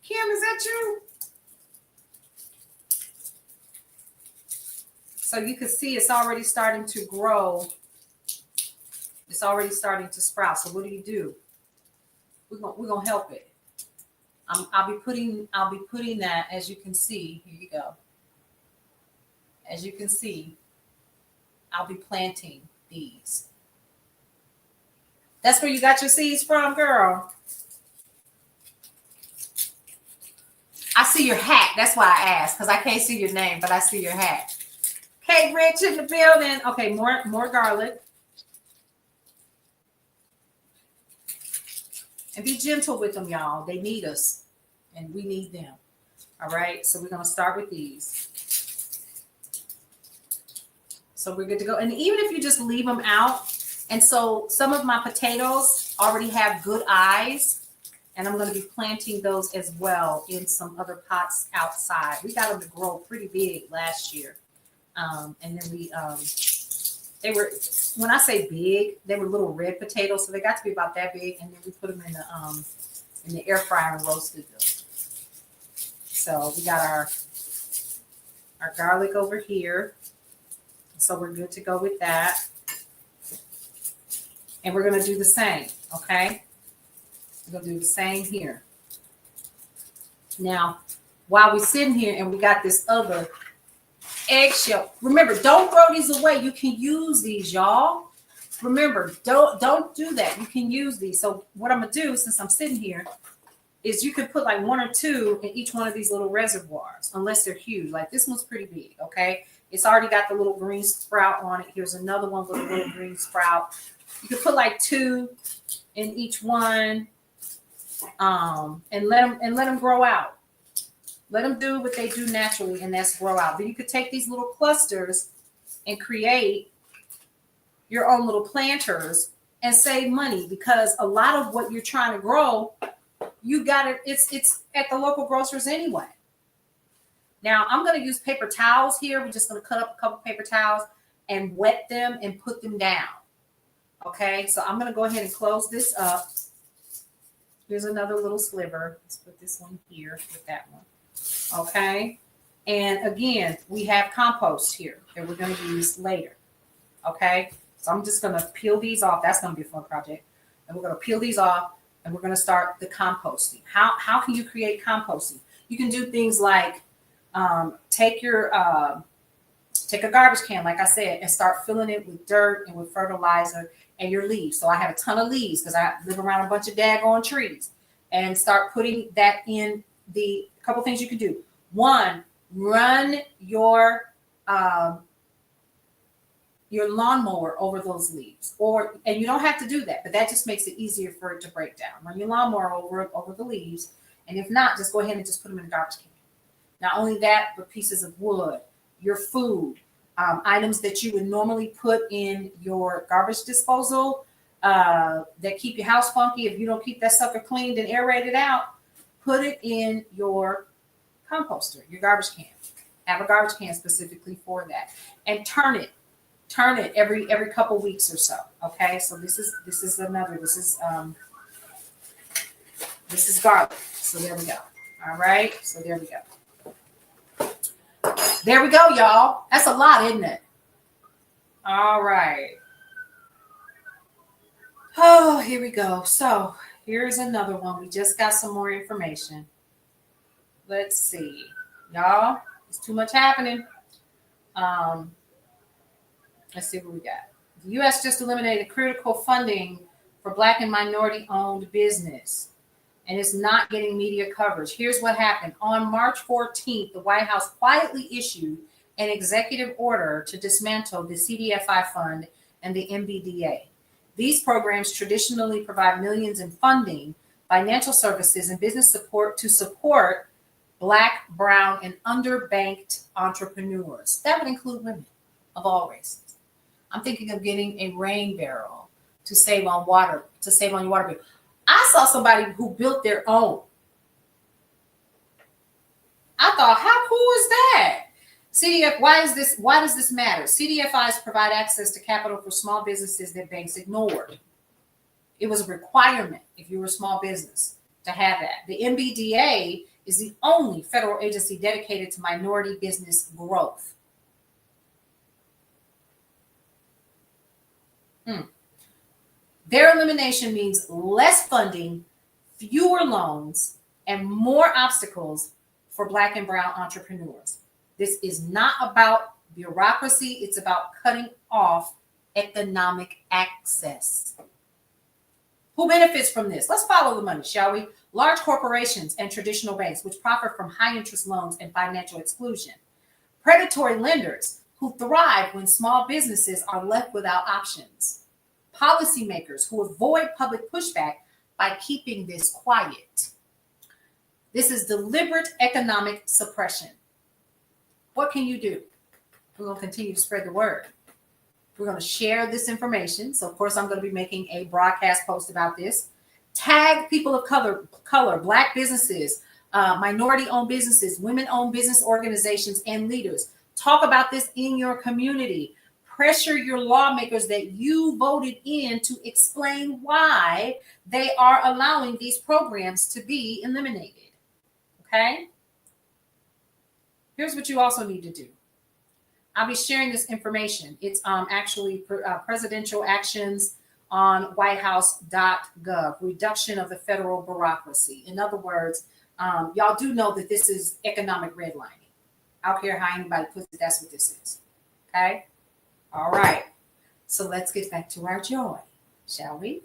Kim, is that you? So you can see it's already starting to grow. It's already starting to sprout. So what do? We're gonna help it. I'll be putting that, as you can see. Here you go. As you can see, I'll be planting these. That's where you got your seeds from, girl. I see your hat. That's why I asked, because I can't see your name, but I see your hat. Kate Rich in the building. Okay, more garlic. And be gentle with them, y'all. They need us, and we need them. All right, so we're going to start with these. So we're good to go. And even if you just leave them out, and so some of my potatoes already have good eyes, and I'm going to be planting those as well in some other pots outside. We got them to grow pretty big last year. And then They were, when I say big, they were little red potatoes, so they got to be about that big. And then we put them in the air fryer and roasted them. So we got our garlic over here. So we're good to go with that. And we're going to do the same, okay? We're going to do the same here. Now, while we're sitting here and we got this other eggshell, remember, don't throw these away. You can use these, y'all. Remember, don't do that. You can use these. So what I'm going to do, since I'm sitting here, is you can put like 1 or 2 in each one of these little reservoirs, unless they're huge. Like this one's pretty big, okay? It's already got the little green sprout on it. Here's another one with a little green sprout. You could put like 2 in each one, and let them grow out. Let them do what they do naturally, and that's grow out. Then you could take these little clusters and create your own little planters and save money, because a lot of what you're trying to grow, you got it. It's at the local grocers anyway. Now I'm going to use paper towels here. We're just going to cut up a couple paper towels and wet them and put them down. Okay, so I'm going to go ahead and close this up. Here's another little sliver. Let's put this one here with that one. Okay, and again, we have compost here that we're going to use later. Okay, so I'm just going to peel these off. That's going to be a fun project. And we're going to peel these off and we're going to start the composting. How can you create composting? You can do things like take a garbage can, like I said, and start filling it with dirt and with fertilizer and your leaves. So I have a ton of leaves because I live around a bunch of daggone trees, and start putting that in the couple things you can do. One, run your lawnmower over those leaves, and you don't have to do that, but that just makes it easier for it to break down. Run your lawnmower over the leaves, and if not, just go ahead and just put them in a garbage can. Not only that, but pieces of wood, your food, items that you would normally put in your garbage disposal that keep your house funky. If you don't keep that sucker cleaned and aerated out, put it in your composter, your garbage can. Have a garbage can specifically for that, and turn it every couple weeks or so. Okay, so this is garlic. So there we go. All right, so there we go. There we go, y'all. That's a lot, isn't it? All right. Oh, here we go. So here's another one. We just got some more information. Let's see. Y'all, it's too much happening. Let's see what we got. The U.S. just eliminated critical funding for Black and minority-owned business, and it's not getting media coverage. Here's what happened. On March 14th, the White House quietly issued an executive order to dismantle the CDFI fund and the MBDA. These programs traditionally provide millions in funding, financial services, and business support to support Black, brown, and underbanked entrepreneurs. That would include women of all races. I'm thinking of getting a rain barrel to save on water, to save on your water bill. I saw somebody who built their own. I thought, how cool is that? CDF, why does this matter? CDFIs provide access to capital for small businesses that banks ignored. It was a requirement if you were a small business to have that. The MBDA is the only federal agency dedicated to minority business growth. Their elimination means less funding, fewer loans, and more obstacles for Black and brown entrepreneurs. This is not about bureaucracy. It's about cutting off economic access. Who benefits from this? Let's follow the money, shall we? Large corporations and traditional banks, which profit from high interest loans and financial exclusion. Predatory lenders who thrive when small businesses are left without options. Policymakers who avoid public pushback by keeping this quiet. This is deliberate economic suppression. What can you do? We're going to continue to spread the word. We're going to share this information. So, of course, I'm going to be making a broadcast post about this. Tag people of color, Black businesses, minority-owned businesses, women-owned business organizations, and leaders. Talk about this in your community. Pressure your lawmakers that you voted in to explain why they are allowing these programs to be eliminated. Okay? Here's what you also need to do. I'll be sharing this information. It's actually presidential actions on whitehouse.gov, reduction of the federal bureaucracy. In other words, y'all do know that this is economic redlining. I don't care how anybody puts it, that's what this is. Okay? All right. So let's get back to our joy, shall we?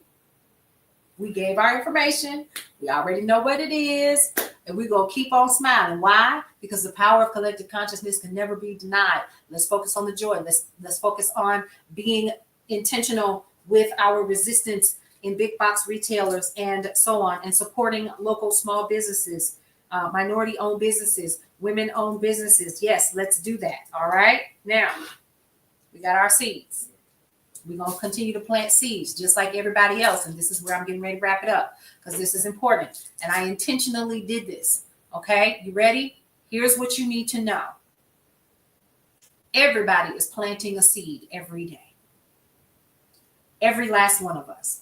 We gave our information. We already know what it is. And we're going to keep on smiling. Why? Because the power of collective consciousness can never be denied. Let's focus on the joy. Let's focus on being intentional with our resistance in big box retailers and so on, and supporting local small businesses, minority-owned businesses, women-owned businesses. Yes, let's do that. All right? Now, we got our seeds. We're going to continue to plant seeds just like everybody else. And this is where I'm getting ready to wrap it up because this is important. And I intentionally did this. Okay, you ready? Here's what you need to know. Everybody is planting a seed every day. Every last one of us.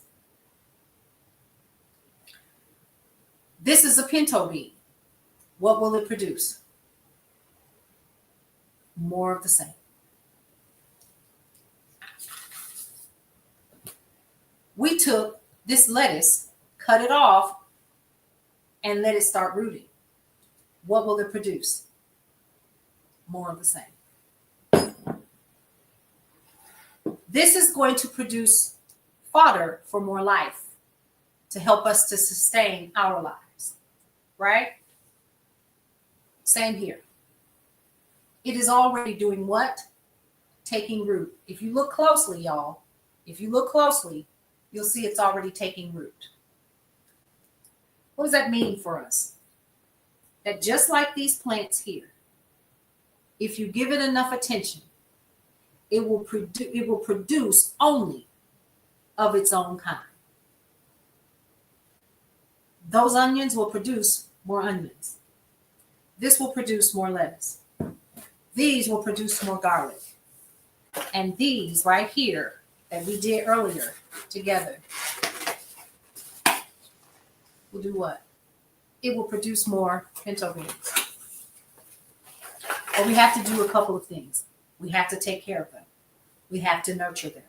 This is a pinto bean. What will it produce? More of the same. We took this lettuce, cut it off, and let it start rooting. What will it produce? More of the same. This is going to produce fodder for more life to help us to sustain our lives, right? Same here. It is already doing what? Taking root. If you look closely, y'all, if you look closely, you'll see it's already taking root. What does that mean for us? That just like these plants here, if you give it enough attention, it will produce only of its own kind. Those onions will produce more onions. This will produce more lettuce. These will produce more garlic. And these right here that we did earlier together will do what? It will produce more pinto beans. But we have to do a couple of things. We have to take care of them. We have to nurture them.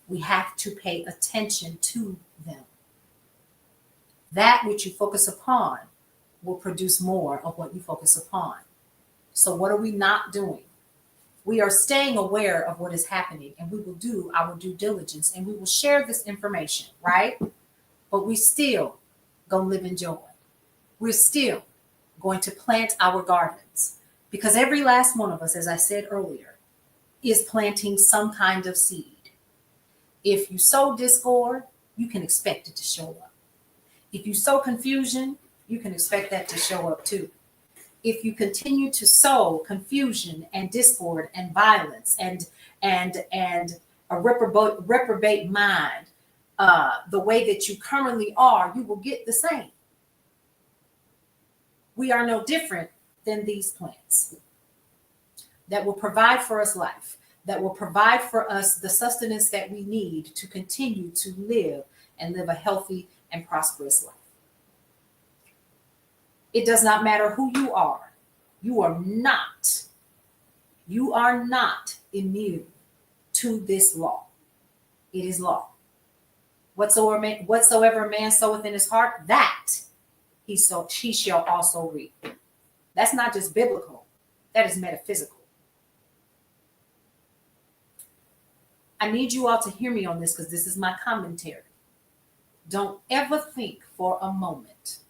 We have to pay attention to them. That which you focus upon will produce more of what you focus upon. So what are we not doing? We are staying aware of what is happening, and we will do our due diligence, and we will share this information, right? But we still gonna live in joy. We're still going to plant our gardens, because every last one of us, as I said earlier, is planting some kind of seed. If you sow discord, you can expect it to show up. If you sow confusion, you can expect that to show up too. If you continue to sow confusion and discord and violence and a reprobate mind, the way that you currently are, you will get the same. We are no different than these plants that will provide for us life, that will provide for us the sustenance that we need to continue to live and live a healthy and prosperous life. It does not matter who you are. You are not immune to this law. It is law. Whatsoever a man soweth in his heart, that he shall also reap. That's not just biblical. That is metaphysical. I need you all to hear me on this because this is my commentary. Don't ever think for a moment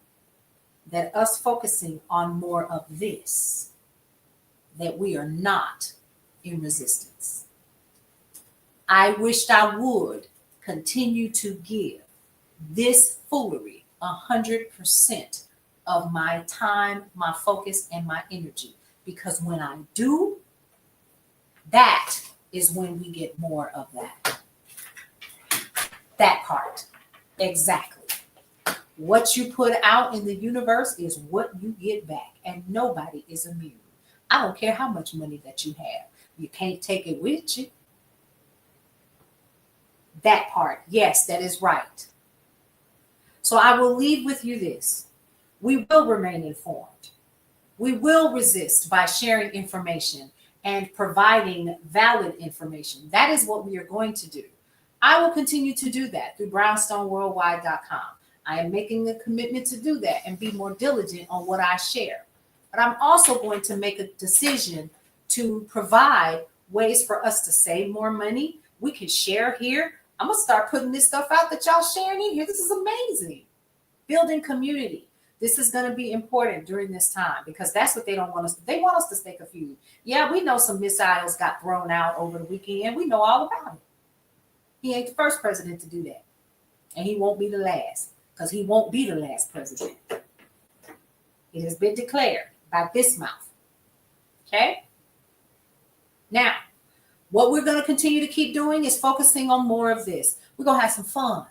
that us focusing on more of this, that we are not in resistance. I wished I would continue to give this foolery 100% of my time, my focus, and my energy. Because when I do, that is when we get more of that. That part. Exactly. What you put out in the universe is what you get back, and nobody is immune. I don't care how much money that you have. You can't take it with you. That part. Yes, that is right. So I will leave with you this. We will remain informed. We will resist by sharing information and providing valid information. That is what we are going to do. I will continue to do that through brownstoneworldwide.com. I am making a commitment to do that and be more diligent on what I share. But I'm also going to make a decision to provide ways for us to save more money. We can share here. I'm going to start putting this stuff out that y'all sharing in here. This is amazing. Building community. This is going to be important during this time because that's what they don't want us. They want us to stay confused. Yeah, we know some missiles got thrown out over the weekend. We know all about it. He ain't the first president to do that. And he won't be the last because he won't be the last president. It has been declared by this mouth. Okay? Now, what we're going to continue to keep doing is focusing on more of this. We're going to have some fun.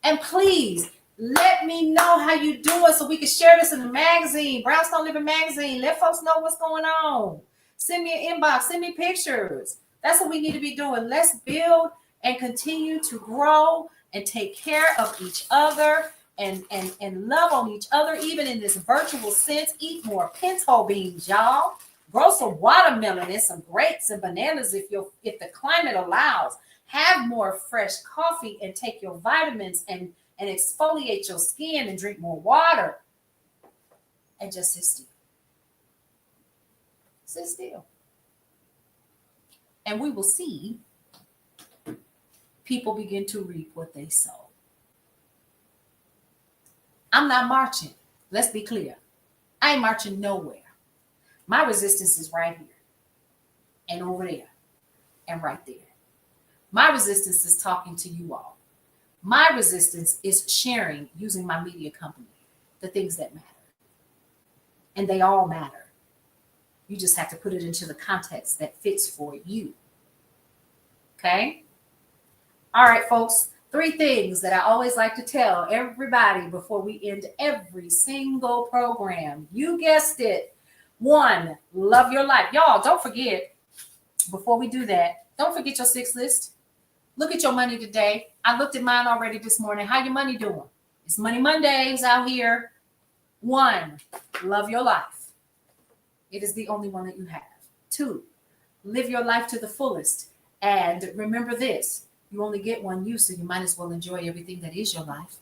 And please, let me know how you doing so we can share this in the magazine, Brownstone Living Magazine. Let folks know what's going on. Send me an inbox. Send me pictures. That's what we need to be doing. Let's build and continue to grow and take care of each other and love on each other, even in this virtual sense. Eat more pinto beans, y'all. Grow some watermelon and some grapes and bananas if the climate allows. Have more fresh coffee and take your vitamins and exfoliate your skin and drink more water. And just sit still. Sit still. And we will see people begin to reap what they sow. I'm not marching. Let's be clear. I ain't marching nowhere. My resistance is right here and over there and right there. My resistance is talking to you all. My resistance is sharing, using my media company, the things that matter. And they all matter. You just have to put it into the context that fits for you. Okay? All right, folks. 3 things that I always like to tell everybody before we end every single program. You guessed it. 1, love your life. Y'all, don't forget, before we do that, don't forget your 6 list. Look at your money today. I looked at mine already this morning. How your money doing? It's Money Mondays out here. 1, love your life. It is the only one that you have. 2, live your life to the fullest. And remember this, you only get one you, so you might as well enjoy everything that is your life.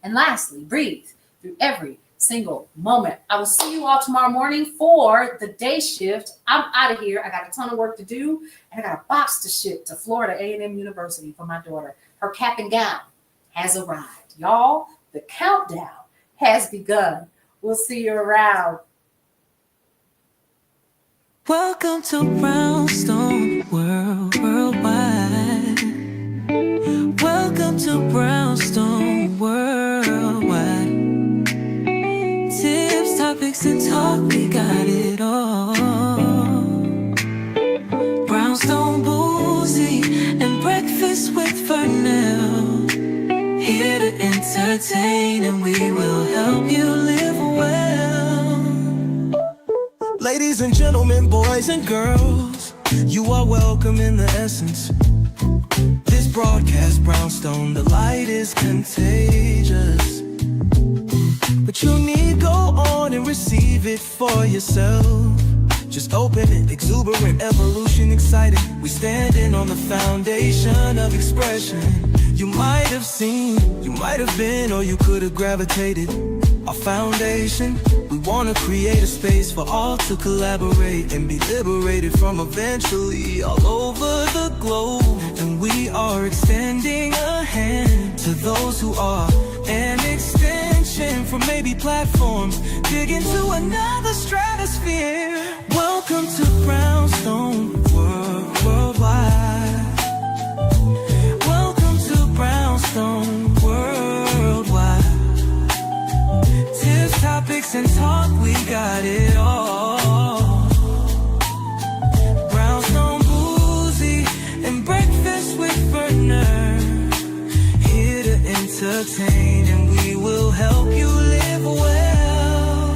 And lastly, breathe through every single moment. I will see you all tomorrow morning for the day shift. I'm out of here. I got a ton of work to do, and I got a box to ship to Florida A&M University for my daughter. Her cap and gown has arrived. Y'all, the countdown has begun. We'll see you around. Welcome to Brownstone Worldwide. Welcome to Brownstone Worldwide. Tips, topics, and talk, we got it all. Brownstone Boozy and Breakfast with Vernell. Here to entertain, and we will help you live well. Ladies and gentlemen, boys and girls, you are welcome in the essence. This broadcast, Brownstone, the light is contagious. But you need go on and receive it for yourself. Just open it, exuberant, evolution, excited. We standing on the foundation of expression. You might have seen, you might have been, or you could have gravitated. Our foundation, we want to create a space for all to collaborate and be liberated from eventually all over the globe. And we are extending a hand to those who are an extension from maybe platforms, dig into another stratosphere. Welcome to Brownstone Worldwide. Welcome to Brownstone Worldwide. Tips, topics, and talk, we got it all. Brownstone Boozy and Breakfast with Vernell. Here to entertain, and we will help you live well.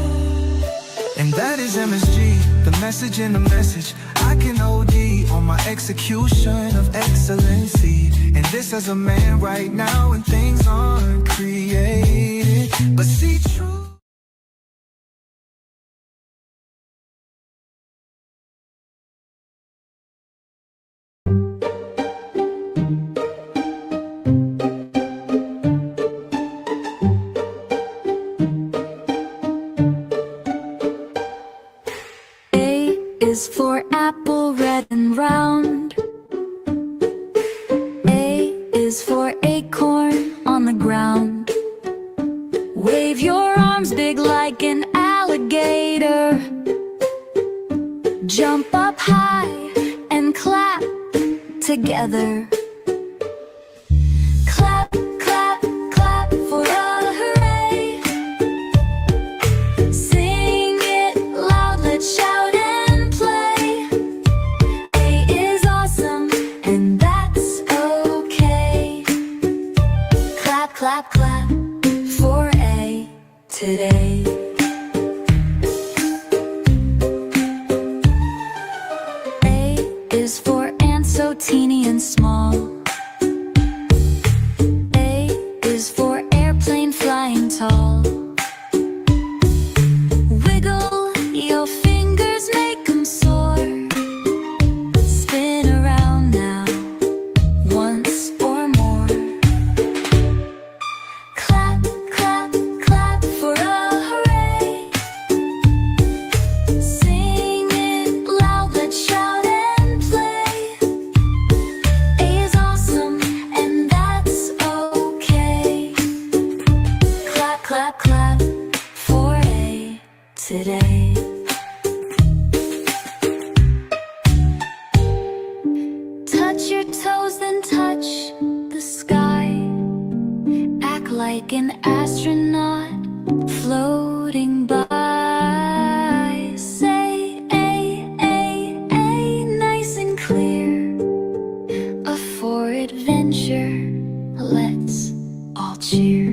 And that is MSG, the message in the message. I can OD on my execution of excellency. And this as a man right now when things aren't created. But see, true. A is for apple, red and round. A is for acorn on the ground. Wave your arms big like an alligator. Jump up high and clap together. Clap, clap, clap for a hooray. Sing it loud, let's shout and play. A is awesome, and that's okay. Clap, clap, clap for A today. A is for ant so teeny and small. A is for airplane flying tall. Wiggle your fingers, make 'em soar. Spin around now, once or more. Clap, clap, clap for a hooray. Sing it loud, let's shout and play. A is awesome, and that's okay. Clap, clap, clap for A today. Touch your toes, then touch the sky. Act like an astronaut floating by. Say A, nice and clear. A for adventure, let's all cheer.